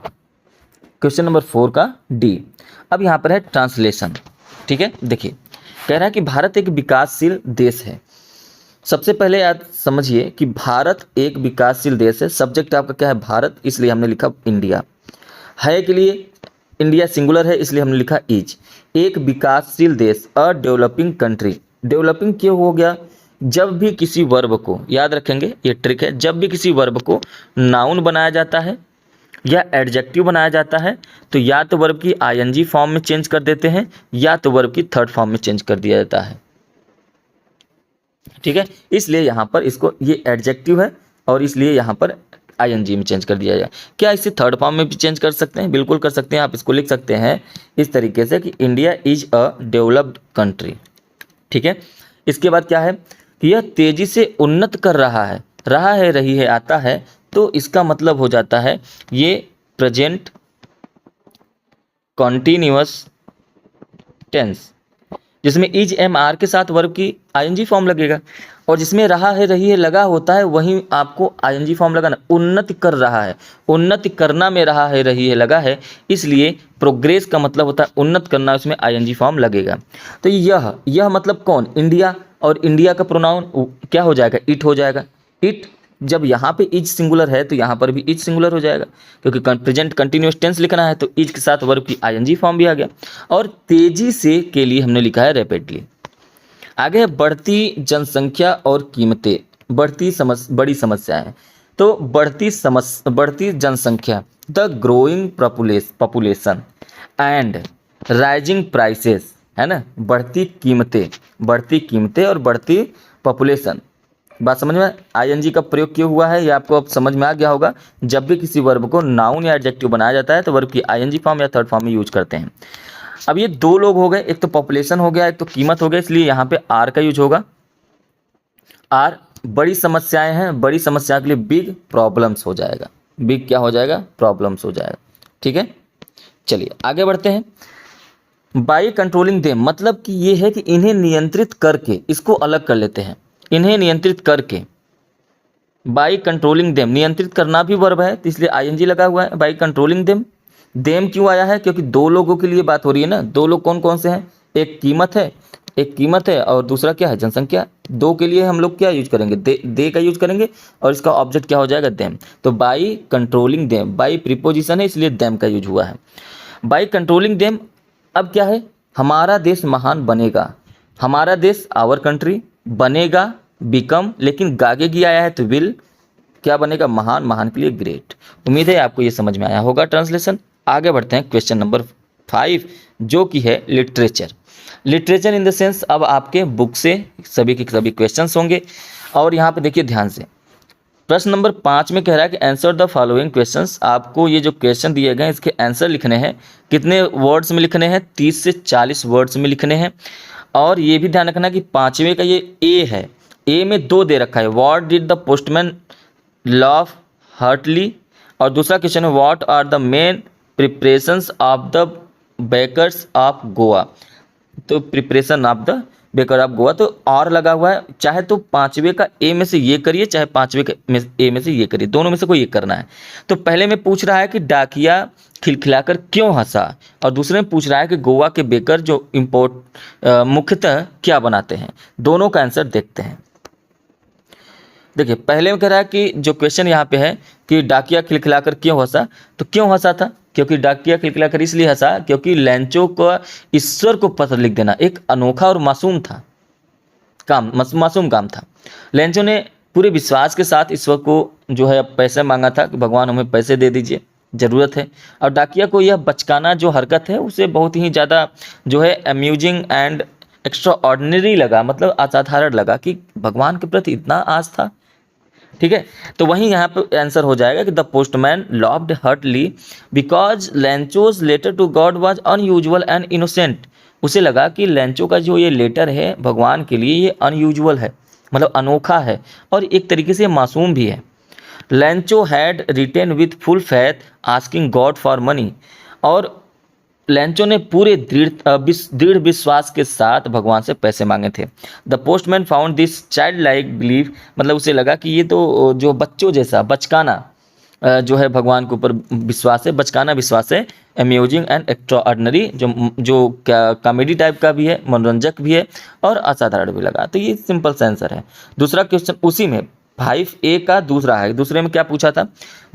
क्वेश्चन नंबर 4 का डी। अब यहाँ पर है ट्रांसलेशन। ठीक है, देखिए कह रहा है कि भारत एक विकासशील देश है। सबसे पहले आप समझिए कि भारत एक विकासशील देश है। सब्जेक्ट आपका क्या है, भारत, इसलिए हमने लिखा इंडिया। है के लिए इंडिया सिंगुलर है, इसलिए हमने लिखा इज। एक विकासशील देश, अ डेवलपिंग कंट्री। डेवलपिंग क्यों हो गया, जब भी किसी वर्ब को, याद रखेंगे ये ट्रिक है, जब भी किसी वर्ब को नाउन बनाया जाता है या एडजेक्टिव बनाया जाता है तो या तो वर्ब की आईएनजी फॉर्म में चेंज कर देते हैं या तो वर्ब की थर्ड फॉर्म में चेंज कर दिया जाता है। ठीक है, इसलिए यहाँ पर इसको ये एडजेक्टिव है और इसलिए यहाँ पर आईएनजी में चेंज कर दिया जाए। क्या इसे थर्ड फॉर्म में भी चेंज कर सकते हैं? बिल्कुल कर सकते हैं। आप इसको लिख सकते हैं इस तरीके से कि India is a developed country. ठीक है, इसके बाद क्या है कि यह तेजी से उन्नत कर रहा है, रही है आता है, तो इसका मतलब हो जाता है ये प्रेजेंट कॉन्टिन्यूअस टेंस, जिसमें इज एम आर के साथ वर्ब की आईएनजी फॉर्म लगेगा, और जिसमें रहा है रही है लगा होता है वहीं आपको आईएनजी फॉर्म लगाना। उन्नति कर रहा है, उन्नति करना में रहा है रही है लगा है, इसलिए प्रोग्रेस का मतलब होता है उन्नत करना, उसमें आईएनजी फॉर्म लगेगा। तो यह मतलब कौन? इंडिया, और इंडिया का प्रोनाउन क्या हो जाएगा? इट हो जाएगा। इट जब यहाँ पे इज सिंगुलर है तो यहाँ पर भी इज सिंगुलर हो जाएगा, क्योंकि प्रेजेंट कंटिन्यूअस टेंस लिखना है तो इज के साथ वर्ब की आईएनजी फॉर्म भी आ गया। और तेजी से के लिए हमने लिखा है रैपिडली। आगे है बढ़ती जनसंख्या और कीमतें। बड़ी समस्या है, तो बढ़ती जनसंख्या, the growing population and rising prices, है ना। बढ़ती कीमतें और बढ़ती पॉपुलेशन। बात समझ में? आईएनजी का प्रयोग क्यों हुआ है ये आपको अब समझ में आ गया होगा। जब भी किसी वर्ब को नाउन या एडजेक्टिव बनाया जाता है तो वर्ब की आईएनजी फॉर्म या थर्ड फॉर्म में यूज करते हैं। अब ये दो लोग हो गए, एक तो पॉपुलेशन हो गया, एक तो कीमत हो गया, इसलिए यहाँ पे आर का यूज होगा। आर बड़ी समस्याएं हैं, बड़ी समस्या के लिए बिग प्रॉब्लम्स हो जाएगा। बिग क्या हो जाएगा? प्रॉब्लम्स हो जाएगा। ठीक है, चलिए आगे बढ़ते हैं। बाई कंट्रोलिंग देम, मतलब कि ये है कि इन्हें नियंत्रित करके, इसको अलग कर लेते हैं, इन्हें नियंत्रित करके। बाई कंट्रोलिंग देम, नियंत्रित करना भी वर्ब है तो इसलिए आईएनजी लगा हुआ है। बाई कंट्रोलिंग देम, देम क्यों आया है? क्योंकि दो लोगों के लिए बात हो रही है ना। दो लोग कौन कौन से हैं? एक कीमत है और दूसरा क्या है? जनसंख्या। दो के लिए हम लोग क्या यूज करेंगे? दे का यूज करेंगे और इसका ऑब्जेक्ट क्या हो जाएगा? देम। तो by controlling them, by preposition है इसलिए देम का यूज हुआ है। बाई कंट्रोलिंग देम, अब क्या है? हमारा देश महान बनेगा। हमारा देश, आवर कंट्री, बनेगा बिकम, लेकिन गागेगी आया है तो विल क्या बनेगा? महान, महान के लिए ग्रेट। उम्मीद है आपको ये समझ में आया होगा ट्रांसलेशन। आगे बढ़ते हैं क्वेश्चन नंबर 5 जो कि है literature. Literature in the sense, अब आपके बुक से सभी के सभी क्वेश्चंस होंगे। और यहाँ पे देखिए ध्यान से, प्रश्न नंबर 5 में कह रहा है कि आंसर द फॉलोइंग क्वेश्चंस। आपको ये जो क्वेश्चन दिए गए हैं इसके आंसर लिखने हैं। कितने वर्ड्स में लिखने हैं? 30 से 40 वर्ड्स में लिखने हैं। और ये भी ध्यान रखना कि 5वें का ये ए है, ए में 2 दे रखा है। What did the postman love heartily, और दूसरा क्वेश्चन है what are the main preparations of the bakers of Goa. तो preparation of the baker of Goa, तो और लगा हुआ है। चाहे तो 5वें का ए में से ये करिए, चाहे 5वें का ए में से ये करिए, दोनों में से कोई एक करना है। तो पहले में पूछ रहा है कि डाकिया खिलखिलाकर क्यों हंसा, और दूसरे में पूछ रहा है कि गोवा के बेकर जो मुख्यतः क्या बनाते हैं। दोनों का आंसर देखते हैं। देखिए पहले में कह रहा है कि जो क्वेश्चन यहाँ पे है कि डाकिया खिलखिलाकर क्यों हंसा, तो क्यों हंसा था? क्योंकि डाकिया खिलखिलाकर इसलिए हंसा क्योंकि लैंचो को ईश्वर को पत्र लिख देना एक अनोखा और मासूम काम था। लैंचो ने पूरे विश्वास के साथ ईश्वर को जो है पैसे मांगा था कि भगवान हमें पैसे दे दीजिए, ज़रूरत है। और डाकिया को यह बचकाना जो हरकत है उसे बहुत ही ज़्यादा जो है अम्यूजिंग एंड एक्स्ट्रा ऑर्डिनरी लगा, मतलब असाधारण लगा कि भगवान के प्रति इतना आस्था। ठीक है, तो वहीं यहाँ पे आंसर हो जाएगा कि the postman loved heartily because Lencho's letter to God was unusual and innocent. उसे लगा कि लैंचो का जो ये लेटर है भगवान के लिए ये अनयूजुअल है, मतलब अनोखा है और एक तरीके से मासूम भी है। Lencho had written with full faith asking God for money, और लैंचो ने पूरे दृढ़ विश्वास के साथ भगवान से पैसे मांगे थे। The postman found this child like believe, मतलब उसे लगा कि ये तो जो बच्चों जैसा बचकाना जो है भगवान के ऊपर विश्वास है, बचकाना विश्वास है, अम्यूजिंग एंड एक्स्ट्रा ऑर्डिनरी, जो कॉमेडी टाइप का भी है, मनोरंजक भी है और असाधारण भी लगा। तो ये सिंपल सा आंसर है। दूसरा क्वेश्चन उसी में 5A का दूसरा है। दूसरे में क्या पूछा था?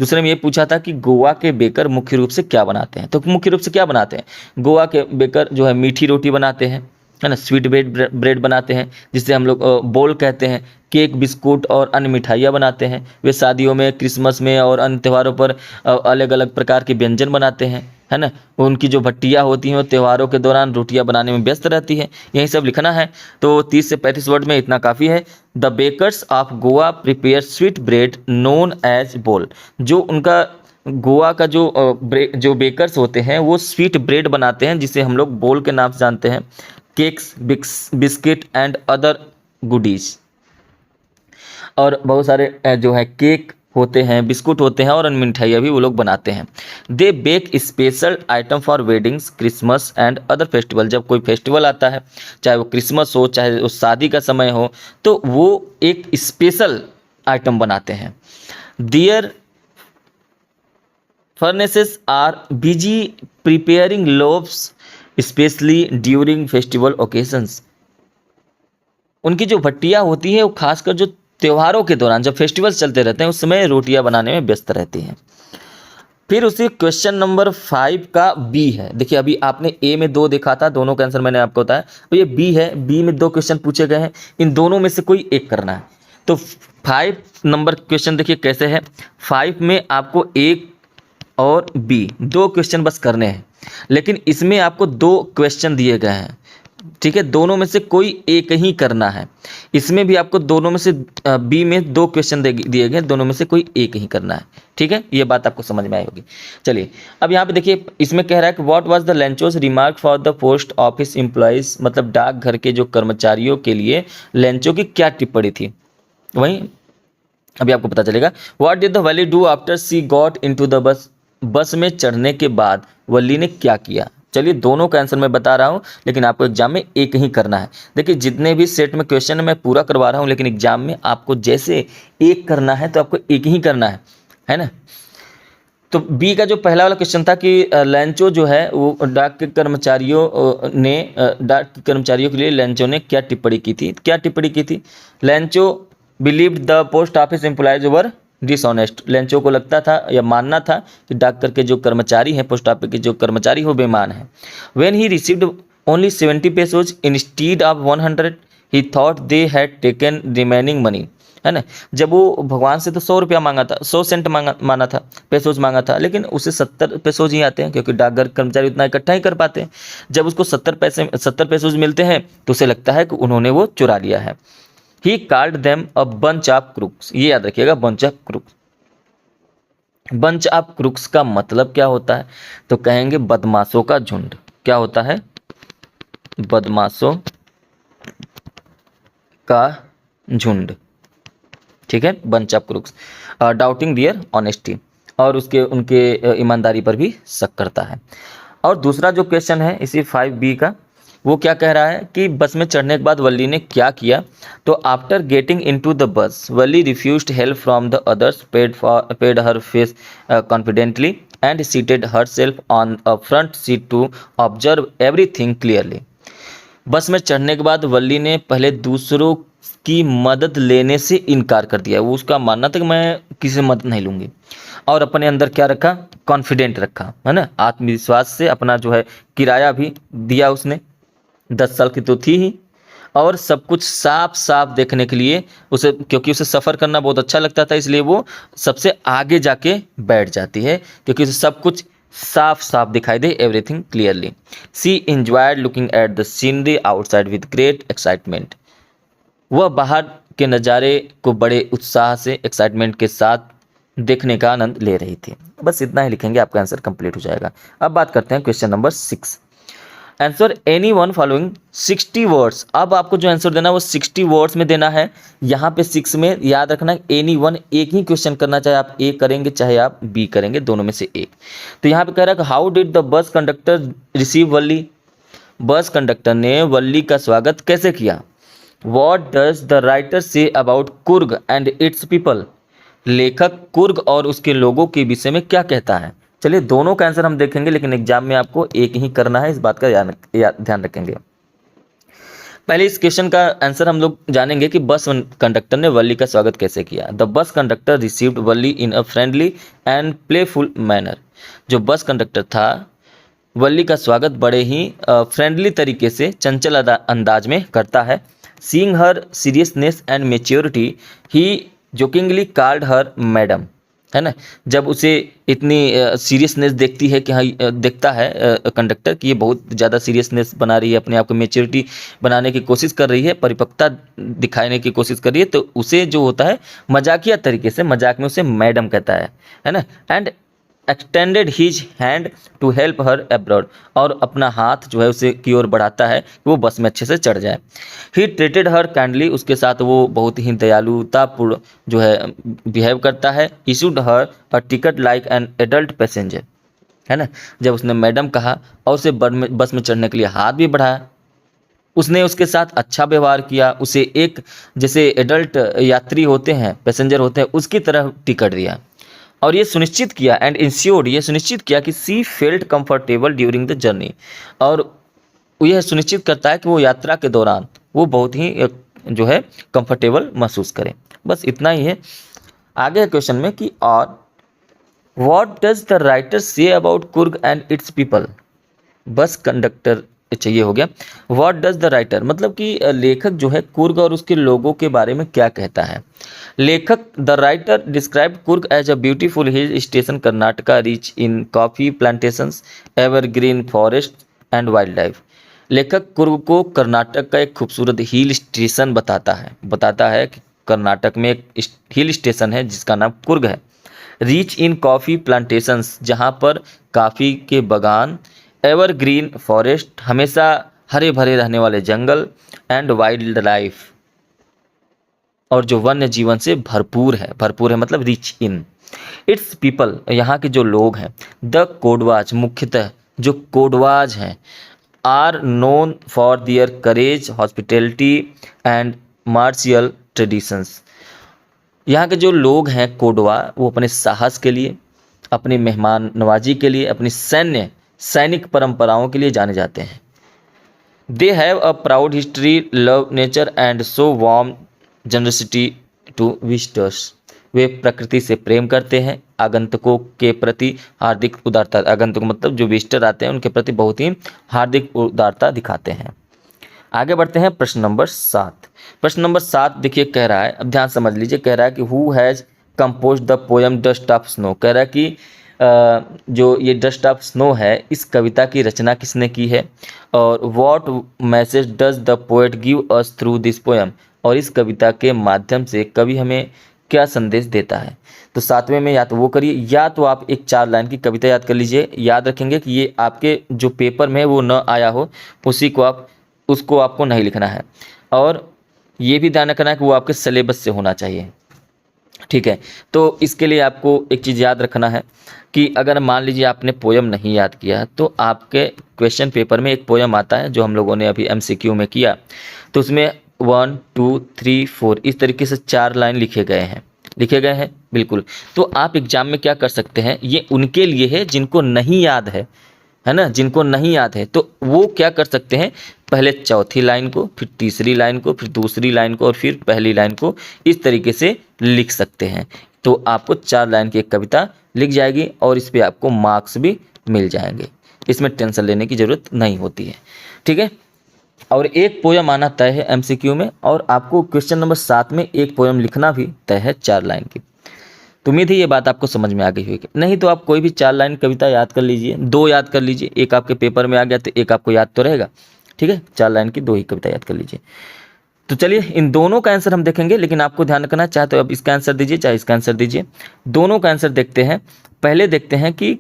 दूसरे में ये पूछा था कि गोवा के बेकर मुख्य रूप से क्या बनाते हैं। तो मुख्य रूप से क्या बनाते हैं? गोवा के बेकर जो है मीठी रोटी बनाते हैं, है ना। स्वीट ब्रेड बनाते हैं जिसे हम लोग बोल कहते हैं। केक, बिस्कुट और अन्य मिठाइयाँ बनाते हैं। वे शादियों में, क्रिसमस में और अन्य त्योहारों पर अलग अलग प्रकार के व्यंजन बनाते हैं, है ना। उनकी जो भट्टियाँ होती हैं वो त्योहारों के दौरान रोटियाँ बनाने में व्यस्त रहती है। यही सब लिखना है। तो 30 से 35 वर्ड में इतना काफ़ी है। The bakers of Goa prepare sweet bread known as bol. जो उनका गोवा का जो बेकर्स होते हैं वो स्वीट ब्रेड बनाते हैं जिसे हम लोग बोल के नाम से जानते हैं। Cakes, biscuit and other goodies. और बहुत सारे जो है केक होते हैं, बिस्कुट होते हैं और अन्य मिठाइयाँ भी वो लोग बनाते हैं। They bake special item for weddings, Christmas and other festival. जब कोई फेस्टिवल आता है, चाहे वो क्रिसमस हो, चाहे वो शादी का समय हो, तो वो एक स्पेशल आइटम बनाते हैं। Their furnaces are busy preparing loaves especially during festival occasions. उनकी जो भट्टियाँ होती हैं वो खासकर जो त्योहारों के दौरान, जब फेस्टिवल्स चलते रहते हैं, उस समय रोटियां बनाने में व्यस्त रहती हैं। फिर उसी क्वेश्चन नंबर 5 का बी है। देखिए अभी आपने ए में 2 देखा था, दोनों का आंसर मैंने आपको बताया। तो ये बी है, बी में 2 क्वेश्चन पूछे गए हैं, इन दोनों में से कोई एक करना है। तो 5 नंबर क्वेश्चन देखिए कैसे है। 5 में आपको ए और बी 2 क्वेश्चन बस करने हैं, लेकिन इसमें आपको 2 क्वेश्चन दिए गए हैं, ठीक है। दोनों में से कोई एक ही करना है। इसमें भी आपको दोनों में से बी में 2 क्वेश्चन दिए गए, दोनों में से कोई एक ही करना है, ठीक है। ये बात आपको समझ में आई होगी। चलिए अब यहाँ पे देखिए, इसमें कह रहा है कि what was the Lencho's remark for the post office employees. मतलब डाकघर के जो कर्मचारियों के लिए लेंचो की क्या टिप्पणी थी, वहीं अभी आपको पता चलेगा। What did the Valli do after she got into the bus. Bus में चढ़ने के बाद वली ने क्या किया। चलिए दोनों का आंसर मैं बता रहा हूँ, लेकिन आपको एग्जाम में एक ही करना है। देखिए जितने भी सेट में क्वेश्चन मैं पूरा करवा रहा हूँ, लेकिन एग्जाम में आपको जैसे एक करना है तो आपको एक ही करना है ना। तो बी का जो पहला वाला क्वेश्चन था कि लेंचो जो है वो डाक के कर्मचारियों के लिए लेंचो ने क्या टिप्पणी की थी। क्या टिप्पणी की थी। Lencho believed the post office employees were dishonest. Lencho को लगता था या मानना था कि डाकघर के जो कर्मचारी हैं, पोस्ट ऑफिस के जो कर्मचारी हो बेईमान हैं। When he received only 70 pesos instead of 100 he thought they had taken remaining money, है ना। जब वो भगवान से तो 100 रुपया मांगा था, 100 सेंट मांगा था, पेसोज मांगा था, लेकिन उसे 70 पेसोज ही आते हैं, क्योंकि डाकघर कर्मचारी उतना इकट्ठा ही कर पाते हैं। जब उसको 70 पेसोज मिलते हैं तो उसे लगता है कि उन्होंने वो चुरा लिया है। He called them a bunch of crooks. ये याद रखिएगा, bunch of crooks. Bunch of crooks का मतलब क्या होता है, तो कहेंगे बदमाशों का झुंड। क्या होता है, बदमाशों का झुंड, ठीक है, bunch of crooks. Doubting their honesty, और उनके ईमानदारी पर भी शक करता है। और दूसरा जो क्वेश्चन है इसी 5B का, वो क्या कह रहा है कि बस में चढ़ने के बाद वल्ली ने क्या किया। तो after getting into the bus Valli refused help from the others, paid her fare confidently and seated herself on a front seat to observe everything clearly. Bus में चढ़ने के बाद वल्ली ने पहले दूसरों की मदद लेने से इनकार कर दिया। वो उसका मानना था कि मैं किसी से मदद नहीं लूँगी, और अपने अंदर क्या रखा, कॉन्फिडेंट रखा, है ना। आत्मविश्वास से अपना जो है किराया भी दिया उसने, 10 साल की तो थी ही, और सब कुछ साफ साफ देखने के लिए उसे, क्योंकि उसे सफ़र करना बहुत अच्छा लगता था, इसलिए वो सबसे आगे जाके बैठ जाती है, क्योंकि उसे सब कुछ साफ साफ दिखाई दे, everything clearly. She enjoyed looking at the scenery outside with great excitement. वह बाहर के नज़ारे को बड़े उत्साह से, एक्साइटमेंट के साथ देखने का आनंद ले रही थी। बस इतना ही लिखेंगे, आपका आंसर कंप्लीट हो जाएगा। अब बात करते हैं question number 6। Answer any one following 60 words. अब आपको जो आंसर देना है वो 60 वर्ड्स में देना है। यहाँ पे 6 में याद रखना, एनी वन एक ही क्वेश्चन करना, चाहे आप ए करेंगे चाहे आप बी करेंगे, दोनों में से एक। तो यहाँ पे कह रहा है कि how did the bus conductor receive Valli. Bus conductor ने वल्ली का स्वागत कैसे किया। What does the writer say about Coorg and it's people. लेखक कुर्ग और उसके लोगों के विषय में क्या कहता है। चलिए दोनों का आंसर हम देखेंगे, लेकिन एग्जाम में आपको एक ही करना है, इस बात का ध्यान रखेंगे। पहले इस क्वेश्चन का आंसर हम लोग जानेंगे कि बस कंडक्टर ने वल्ली का स्वागत कैसे किया। The bus conductor received Valli in a friendly and playful manner. जो बस कंडक्टर था वल्ली का स्वागत बड़े ही फ्रेंडली तरीके से चंचल अंदाज में करता है। Seeing her seriousness and maturity he jokingly called her madam, है ना। जब उसे इतनी सीरियसनेस देखती है कि हाँ देखता है कंडक्टर कि ये बहुत ज़्यादा सीरियसनेस बना रही है, अपने आप को मेच्योरिटी बनाने की कोशिश कर रही है, परिपक्वता दिखाने की कोशिश कर रही है, तो उसे जो होता है मजाकिया तरीके से, मजाक में उसे मैडम कहता है ना। And extended his hand to help her aboard, और अपना हाथ जो है उसे की ओर बढ़ाता है कि वो बस में अच्छे से चढ़ जाए। ही ट्रीटेड हर काइंडली, उसके साथ वो बहुत ही दयालुतापूर्ण जो है बिहेव करता है। Issued her a ticket like an adult passenger, है ना। जब उसने मैडम कहा और उसे बस में चढ़ने के लिए हाथ भी बढ़ाया, उसने उसके साथ अच्छा व्यवहार किया, उसे एक जैसे एडल्ट यात्री होते हैं, पैसेंजर होते हैं, उसकी तरह टिकट दिया। और ये सुनिश्चित किया एंड इंश्योर्ड, ये सुनिश्चित किया कि सी felt comfortable during the journey, और यह सुनिश्चित करता है कि वो यात्रा के दौरान वो बहुत ही जो है कंफर्टेबल महसूस करें। बस इतना ही है। आगे क्वेश्चन में कि और what does the writer say about Coorg and it's people. Bus conductor चाहिए हो गया। व्हाट डज द राइटर मतलब कि लेखक जो है कुर्ग और उसके लोगों के बारे में क्या कहता है। लेखक the writer describe Coorg as a beautiful hill station Karnataka rich in coffee plantations evergreen forest and wild life. लेखक कुर्ग को कर्नाटक का एक खूबसूरत हिल स्टेशन बताता है कि कर्नाटक में एक हिल स्टेशन है जिसका नाम कुर्ग है। रिच इन कॉफ़ी प्लांटेशंस, जहाँ पर काफ़ी के बागान, एवरग्रीन फॉरेस्ट, हमेशा हरे भरे रहने वाले जंगल, एंड वाइल्ड लाइफ, और जो वन्य जीवन से भरपूर है मतलब रिच इन। इट्स पीपल, यहाँ के जो लोग हैं, द कोडवाज, मुख्यतः जो कोडवाज हैं, are known for their courage, hospitality and martial traditions. यहाँ के जो लोग हैं कोडवा, वो अपने साहस के लिए, अपनी मेहमान नवाजी के लिए, अपनी सैनिक परंपराओं के लिए जाने जाते हैं। They have a proud history, love nature and so warm generosity to visitors. वे प्रकृति से प्रेम करते हैं, आगंतुकों के प्रति हार्दिक उदारता, आगंतुक मतलब जो विजिटर आते हैं उनके प्रति बहुत ही हार्दिक उदारता दिखाते हैं। आगे बढ़ते हैं प्रश्न नंबर 7। प्रश्न नंबर 7 देखिए कह रहा है, अब ध्यान समझ लीजिए, कह रहा है कि who has compose the poem dust of snow. कह रहा है कि जो ये डस्ट ऑफ स्नो है इस कविता की रचना किसने की है, और what message does the poet give us through this poem, और इस कविता के माध्यम से कवि हमें क्या संदेश देता है। तो 7वें में या तो वो करिए, या तो आप एक 4 लाइन की कविता याद कर लीजिए। याद रखेंगे कि ये आपके जो पेपर में वो न आया हो उसको आपको नहीं लिखना है, और ये भी ध्यान रखना है कि वो आपके सिलेबस से होना चाहिए, ठीक है। तो इसके लिए आपको एक चीज़ याद रखना है कि अगर मान लीजिए आपने पोयम नहीं याद किया तो आपके क्वेश्चन पेपर में एक पोयम आता है जो हम लोगों ने अभी MCQ में किया, तो उसमें 1 2 3 4 इस तरीके से 4 लाइन लिखे गए हैं बिल्कुल। तो आप एग्जाम में क्या कर सकते हैं, ये उनके लिए है जिनको नहीं याद है ना, जिनको नहीं याद है, तो वो क्या कर सकते हैं, पहले चौथी लाइन को, फिर तीसरी लाइन को, फिर दूसरी लाइन को, और फिर पहली लाइन को इस तरीके से लिख सकते हैं। तो आपको 4 लाइन की एक कविता लिख जाएगी और इस पर आपको मार्क्स भी मिल जाएंगे, इसमें टेंशन लेने की ज़रूरत नहीं होती है, ठीक है। और एक पोयम आना तय है MCQ में, और आपको क्वेश्चन नंबर 7 में एक पोयम लिखना भी तय है 4 लाइन की। तो उम्मीद है ये बात आपको समझ में आ गई होगी। नहीं तो आप कोई भी 4 लाइन कविता याद कर लीजिए, 2 याद कर लीजिए, एक आपके पेपर में आ गया तो एक आपको याद तो रहेगा, ठीक है। 4 लाइन की 2 ही कविता याद कर लीजिए। तो चलिए इन दोनों का आंसर हम देखेंगे, लेकिन आपको ध्यान रखना, चाहे तो अब इसका आंसर दीजिए चाहे इसका आंसर दीजिए, दोनों का आंसर देखते हैं। पहले देखते हैं कि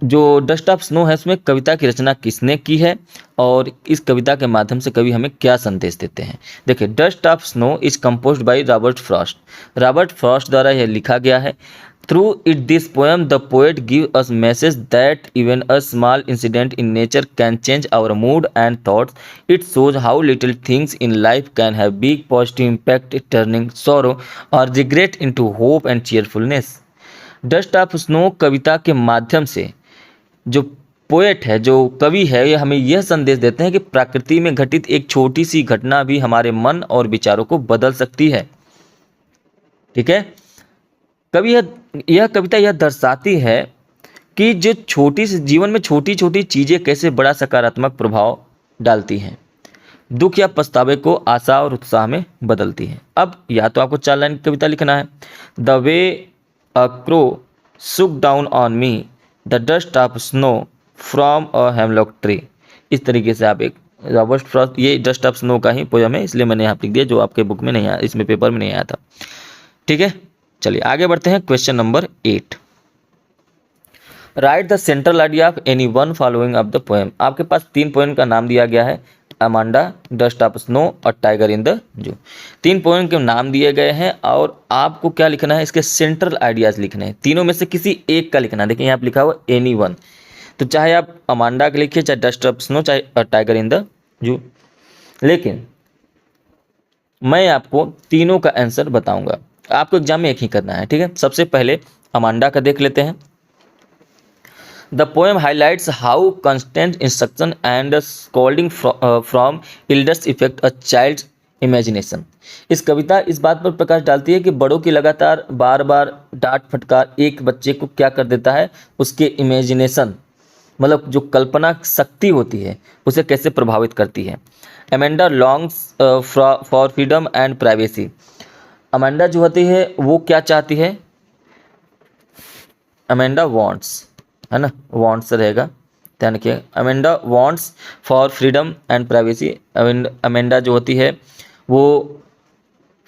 जो डस्ट ऑफ स्नो है उसमें कविता की रचना किसने की है, और इस कविता के माध्यम से कवि हमें क्या संदेश देते हैं। देखिए, dust of snow is composed by Robert Frost. Robert Frost द्वारा यह लिखा गया है। Through it this poem the poet give us message that even a small incident in nature can change our mood and thoughts. It shows how little things in life can have big positive impact, turning sorrow और regret into hope and cheerfulness. Dust of snow कविता के माध्यम से जो poet है, जो कवि है, ये हमें यह संदेश देते हैं कि प्रकृति में घटित एक छोटी सी घटना भी हमारे मन और विचारों को बदल सकती है, ठीक है। कवि यह कविता यह दर्शाती है कि जो छोटी सी जीवन में छोटी छोटी चीज़ें कैसे बड़ा सकारात्मक प्रभाव डालती हैं, दुख या पछतावे को आशा और उत्साह में बदलती हैं। अब या तो आपको 4 लाइन कविता लिखना है। द वे अ क्रो सुक down on me the dust of snow from a hemlock tree. इस तरीके से आप एक रॉबर्ट फ्रॉस्ट, ये डस्ट ऑफ स्नो का ही पोयम है, इसलिए मैंने यहाँ लिख दिया, जो आपके बुक में नहीं आया, इसमें पेपर में नहीं आया था। ठीक है, चलिए आगे बढ़ते हैं। Question number 8, right the central idea of any one following of the poem. आपके पास 3 पोएम का नाम दिया गया है, अमांडा, डस्ट ऑफ स्नो और tiger in the zoo. 3 poem के नाम दिए गए हैं और आपको क्या लिखना है, इसके सेंट्रल आइडियाज लिखने हैं। तीनों में से किसी एक का लिखना है। देखिए यहाँ पे लिखा हुआ एनी वन, तो चाहे आप अमांडा का लिखिए, चाहे डस्ट ऑफ स्नो, चाहे टाइगर इन द जू, लेकिन मैं आपको तीनों का आंसर बताऊंगा। आपको एग्जाम में एक ही करना है। ठीक है, सबसे पहले अमांडा का देख लेते हैं। The poem highlights how constant instruction and scolding from elders effect a child imagination. इस कविता इस बात पर प्रकाश डालती है कि बड़ों की लगातार बार बार डांट फटकार एक बच्चे को क्या कर देता है, उसके इमेजिनेशन, मतलब जो कल्पना शक्ति होती है, उसे कैसे प्रभावित करती है। Amanda longs for freedom and privacy. Amanda जो होती है वो क्या चाहती है, अमेंडा वांट्स, है ना, वांट्स रहेगा, ध्यान रखिए। Amanda wants for freedom and privacy. Amanda जो होती है वो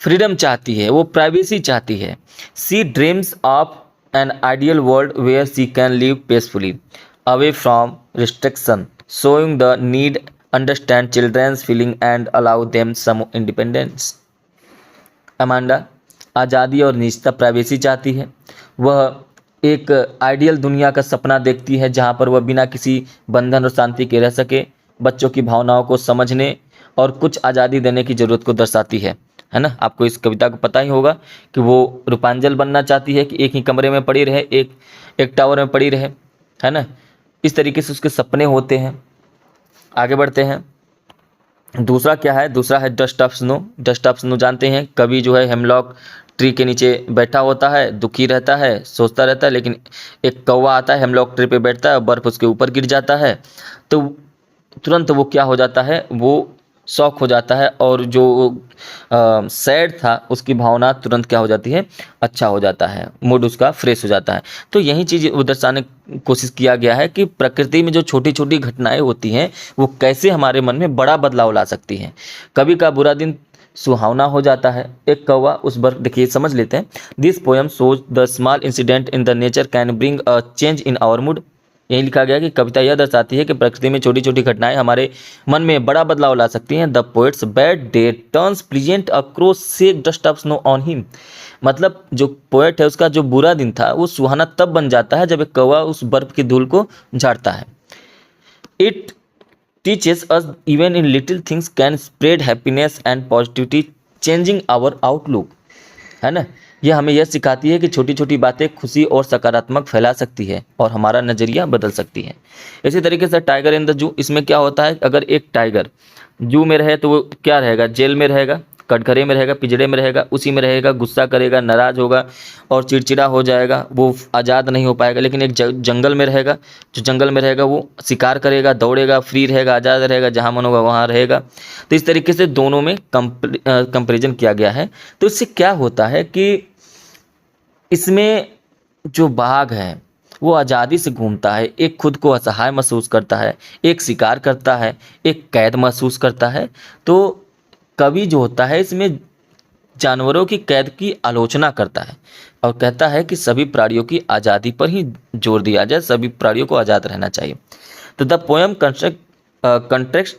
फ्रीडम चाहती है, वो प्राइवेसी चाहती है। She dreams of an ideal world where she can live peacefully away from restriction, showing the need understand children's feeling and allow them some independence. Amanda आज़ादी और निजता, प्राइवेसी चाहती है। वह एक आइडियल दुनिया का सपना देखती है जहाँ पर वह बिना किसी बंधन और शांति के रह सके, बच्चों की भावनाओं को समझने और कुछ आज़ादी देने की ज़रूरत को दर्शाती है ना। आपको इस कविता को पता ही होगा कि वो रूपांजल बनना चाहती है कि एक ही कमरे में पड़ी रहे, एक टावर में पड़ी रहे, है ना। इस तरीके से उसके सपने होते हैं। आगे बढ़ते हैं। दूसरा क्या है, दूसरा है dust of snow. Dust of snow जानते हैं, कभी जो है हेमलॉक ट्री के नीचे बैठा होता है, दुखी रहता है, सोचता रहता है, लेकिन एक कौवा आता है, हेमलॉक ट्री पे बैठता है, बर्फ़ उसके ऊपर गिर जाता है, तो तुरंत वो क्या हो जाता है, वो शॉक हो जाता है और जो सैड था उसकी भावना तुरंत क्या हो जाती है, अच्छा हो जाता है, मूड उसका फ्रेश हो जाता है। तो यही चीज़ दर्शाने की कोशिश किया गया है कि प्रकृति में जो छोटी छोटी घटनाएं होती हैं वो कैसे हमारे मन में बड़ा बदलाव ला सकती हैं। कभी का बुरा दिन सुहावना हो जाता है। एक कौवा उस बर्फ, देखिए समझ लेते हैं। This poem shows the small incident in the nature can bring a change in our mood. यही लिखा गया कि कविता यह दर्शाती है कि प्रकृति में छोटी छोटी घटनाएं हमारे मन में बड़ा बदलाव ला सकती हैं। The poet's bad day turns pleasant a crow shakes dust of snow on him. मतलब जो पोएट है उसका जो बुरा दिन था वो सुहाना तब बन जाता है जब एक कौवा उस बर्फ की धूल को झाड़ता है। It teaches us even in little things can spread happiness and positivity changing our outlook, है ना। यह हमें यह सिखाती है कि छोटी छोटी बातें खुशी और सकारात्मक फैला सकती है और हमारा नज़रिया बदल सकती है। इसी तरीके से टाइगर इन द जू, इसमें क्या होता है, अगर एक टाइगर जू में रहे तो वो क्या रहेगा, जेल में रहेगा, कटघरे में रहेगा, पिंजरे में रहेगा, उसी में रहेगा, गुस्सा करेगा, नाराज़ होगा और चिड़चिड़ा हो जाएगा, वो आज़ाद नहीं हो पाएगा। लेकिन एक जंगल में रहेगा, जो जंगल में रहेगा वो शिकार करेगा, दौड़ेगा, फ्री रहेगा, आज़ाद रहेगा, जहाँ मन होगा वहाँ रहेगा। तो इस तरीके से दोनों में कंपेरिजन किया गया है। तो इससे क्या होता है कि इसमें जो बाघ है वो आज़ादी से घूमता है, एक खुद को असहाय महसूस करता है, एक शिकार करता है, एक कैद महसूस करता है। तो कवि जो होता है इसमें जानवरों की कैद की आलोचना करता है और कहता है कि सभी प्राणियों की आज़ादी पर ही जोर दिया जाए, सभी प्राणियों को आज़ाद रहना चाहिए। तो the poem contract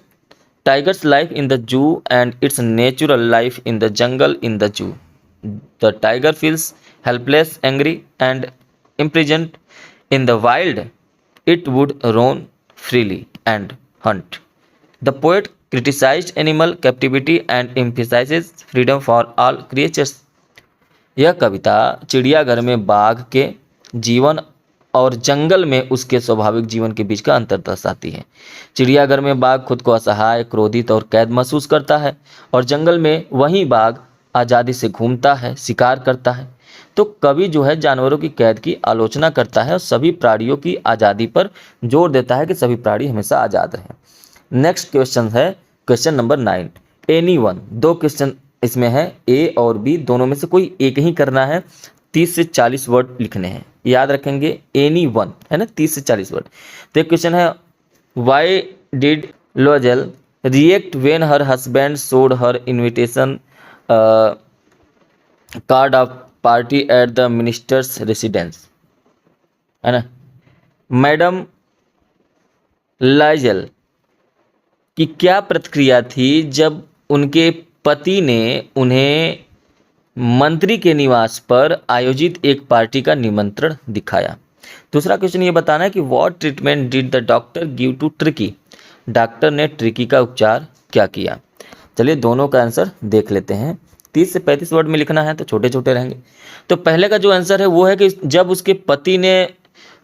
tigers life in the zoo and it's natural life in the jungle in the zoo. The tiger feels helpless, angry and imprisoned in the wild, it would roam freely and hunt. The poet criticized animal captivity and emphasizes freedom for all creatures. यह कविता चिड़ियाघर में बाघ के जीवन और जंगल में उसके स्वाभाविक जीवन के बीच का अंतर दर्शाती है। चिड़ियाघर में बाघ खुद को असहाय, क्रोधित और कैद महसूस करता है और जंगल में वही बाघ आज़ादी से घूमता है, शिकार करता है। तो कवि जो है जानवरों की कैद की आलोचना करता है और सभी प्राणियों की आज़ादी पर जोर देता है कि सभी प्राणी हमेशा आज़ाद रहें। नेक्स्ट क्वेश्चन है क्वेश्चन नंबर 9। एनी वन, दो क्वेश्चन इसमें है, ए और बी दोनों में से कोई एक ही करना है। 30 से 40 वर्ड लिखने हैं, याद रखेंगे। एनी वन है ना, 30 से 40 वर्ड। तो एक क्वेश्चन है, why did लोजेल react when her husband showed her invitation card of party at the ministers residence, है ना। मैडम लाइजल की क्या प्रतिक्रिया थी जब उनके पति ने उन्हें मंत्री के निवास पर आयोजित एक पार्टी का निमंत्रण दिखाया। दूसरा क्वेश्चन ये बताना है कि what treatment did the doctor give to Tricki, doctor ने ट्रिकी का उपचार क्या किया। चलिए दोनों का आंसर देख लेते हैं। 30 से 35 वर्ड में लिखना है तो छोटे छोटे रहेंगे। तो पहले का जो आंसर है वो है कि जब उसके पति ने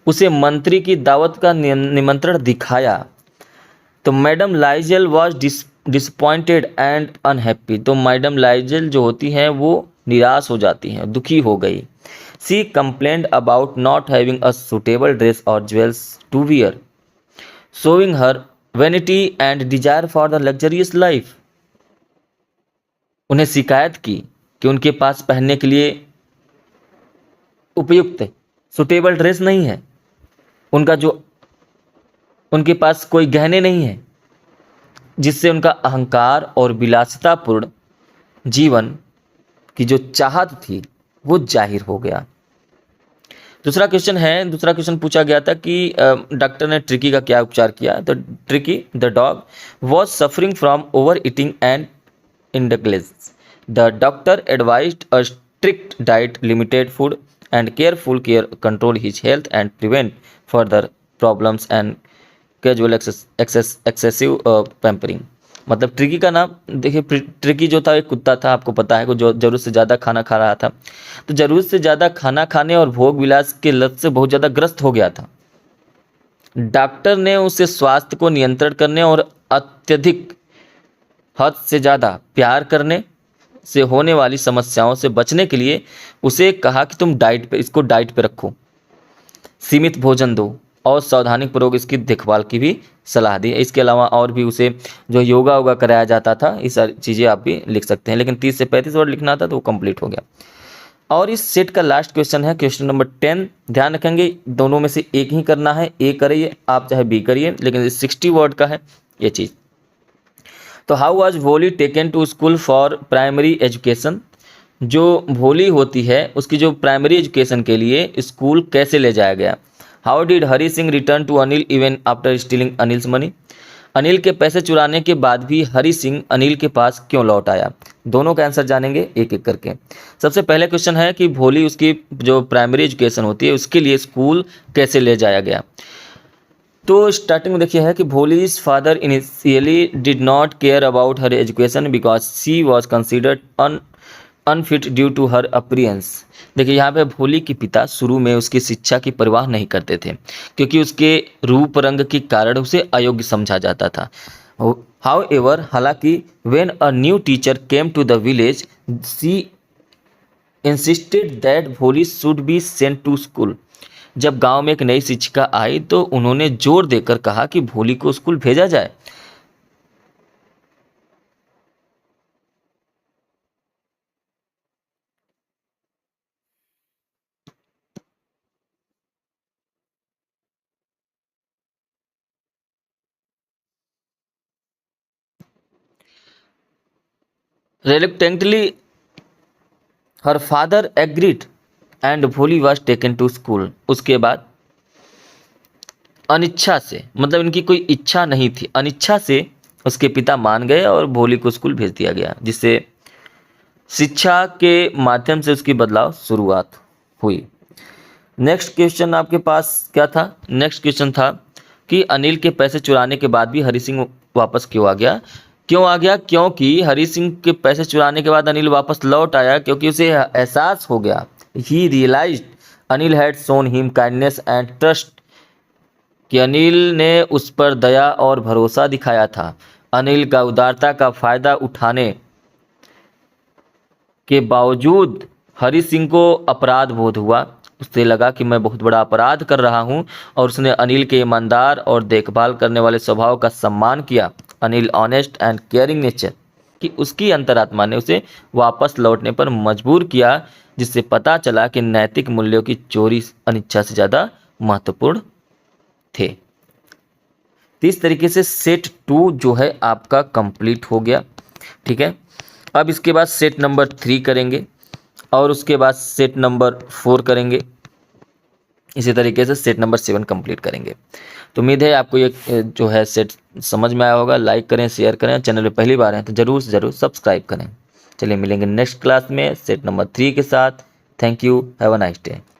उसे मंत्री की दावत का निमंत्रण दिखाया तो madam Lizol was disappointed and unhappy. तो मैडम लाइजल जो होती हैं वो निराश हो जाती हैं, दुखी हो गई। She complained about not having a suitable dress और jewels to wear, showing her vanity and desire for the luxurious life. उन्हें शिकायत की कि उनके पास पहनने के लिए उपयुक्त सुटेबल ड्रेस नहीं है, उनके पास कोई गहने नहीं है, जिससे उनका अहंकार और विलासितापूर्ण जीवन की जो चाहत थी वो जाहिर हो गया। दूसरा क्वेश्चन पूछा गया था कि डॉक्टर ने ट्रिकी का क्या उपचार किया। तो Tricky the dog was suffering from overeating and indulgence. The doctor advised a strict diet, limited food and careful care control his health and prevent further problems and casual excessive pampering. मतलब Tricky का नाम देखिए, tricky जो था एक कुत्ता था, आपको पता है, जो ज़रूरत से ज़्यादा खाना खा रहा था। तो ज़रूरत से ज़्यादा खाना खाने और भोग विलास के लत से बहुत ज़्यादा ग्रस्त हो गया था। डॉक्टर ने उसे स्वास्थ्य को नियंत्रण करने और अत्यधिक हद से ज़्यादा प्यार करने से होने वाली समस्याओं से बचने के लिए उसे कहा कि तुम डाइट पे रखो, सीमित भोजन दो और सावधानीपूर्वक इसकी देखभाल की भी सलाह दी। इसके अलावा और भी उसे जो योगा कराया जाता था, ये सारी चीज़ें आप भी लिख सकते हैं। लेकिन 30 से 35 वर्ड लिखना था तो वो कंप्लीट हो गया। और इस सेट का लास्ट क्वेश्चन है क्वेश्चन नंबर 10। ध्यान रखेंगे दोनों में से एक ही करना है, ए करिए आप चाहे बी करिए, लेकिन 60 वर्ड का है ये चीज़। तो how was Bholi taken to school for primary education. जो भोली होती है उसकी जो प्राइमरी एजुकेशन के लिए स्कूल कैसे ले जाया गया। How did Hari Singh return to Anil even after stealing Anil's money. Anil के पैसे चुराने के बाद भी हरी सिंह अनिल के पास क्यों लौट आया। दोनों का आंसर जानेंगे एक एक करके। सबसे पहले क्वेश्चन है कि भोली उसकी जो प्राइमरी एजुकेशन होती है उसके लिए स्कूल कैसे ले जाया गया। तो स्टार्टिंग में देखिए है कि Bholi's father initially did not care about her education because she was considered unfit due to her appearance. देखिए यहाँ पे भोली के पिता शुरू में उसकी शिक्षा की परवाह नहीं करते थे क्योंकि उसके रूप रंग के कारण उसे अयोग्य समझा जाता था। हाउएवर, हालांकि when a new teacher came to the village she insisted that Bholi should be sent to school. जब गांव में एक नई शिक्षिका आई तो उन्होंने जोर देकर कहा कि भोली को स्कूल भेजा जाए। Reluctantly, her father agreed and भोली was taken to school। उसके बाद अनिच्छा से, मतलब इनकी कोई इच्छा नहीं थी, अनिच्छा से उसके पिता मान गए और भोली को स्कूल भेज दिया गया, जिससे शिक्षा के माध्यम से उसकी बदलाव शुरुआत हुई। नेक्स्ट क्वेश्चन आपके पास क्या था। नेक्स्ट क्वेश्चन था कि अनिल के पैसे चुराने के बाद भी हरी सिंह वापस क्यों आ गया। क्योंकि हरी सिंह के पैसे चुराने के बाद अनिल वापस लौट आया क्योंकि उसे एहसास हो गया, he realized Anil had shown him kindness and trust, कि अनिल ने उस पर दया और भरोसा दिखाया था। अनिल का उदारता का फायदा उठाने के बावजूद हरि सिंह को अपराध बोध हुआ, उससे लगा कि मैं बहुत बड़ा अपराध कर रहा हूं और उसने अनिल के ईमानदार और देखभाल करने वाले स्वभाव का सम्मान किया। Anil honest and caring nature कि उसकी अंतरात्मा ने उसे वापस लौटने पर मजबूर किया, जिससे पता चला कि नैतिक मूल्यों की चोरी अनिच्छा से ज़्यादा महत्वपूर्ण थे। तो इस तरीके से सेट 2 जो है आपका कंप्लीट हो गया। ठीक है, अब इसके बाद सेट नंबर 3 करेंगे और उसके बाद सेट नंबर 4 करेंगे। इसी तरीके से सेट नंबर 7 कंप्लीट करेंगे। तो उम्मीद है आपको ये जो है सेट समझ में आया होगा। लाइक करें, शेयर करें, चैनल पे पहली बार हैं तो ज़रूर से ज़रूर सब्सक्राइब करें। चलिए मिलेंगे नेक्स्ट क्लास में सेट नंबर 3 के साथ। Thank you, have a nice day.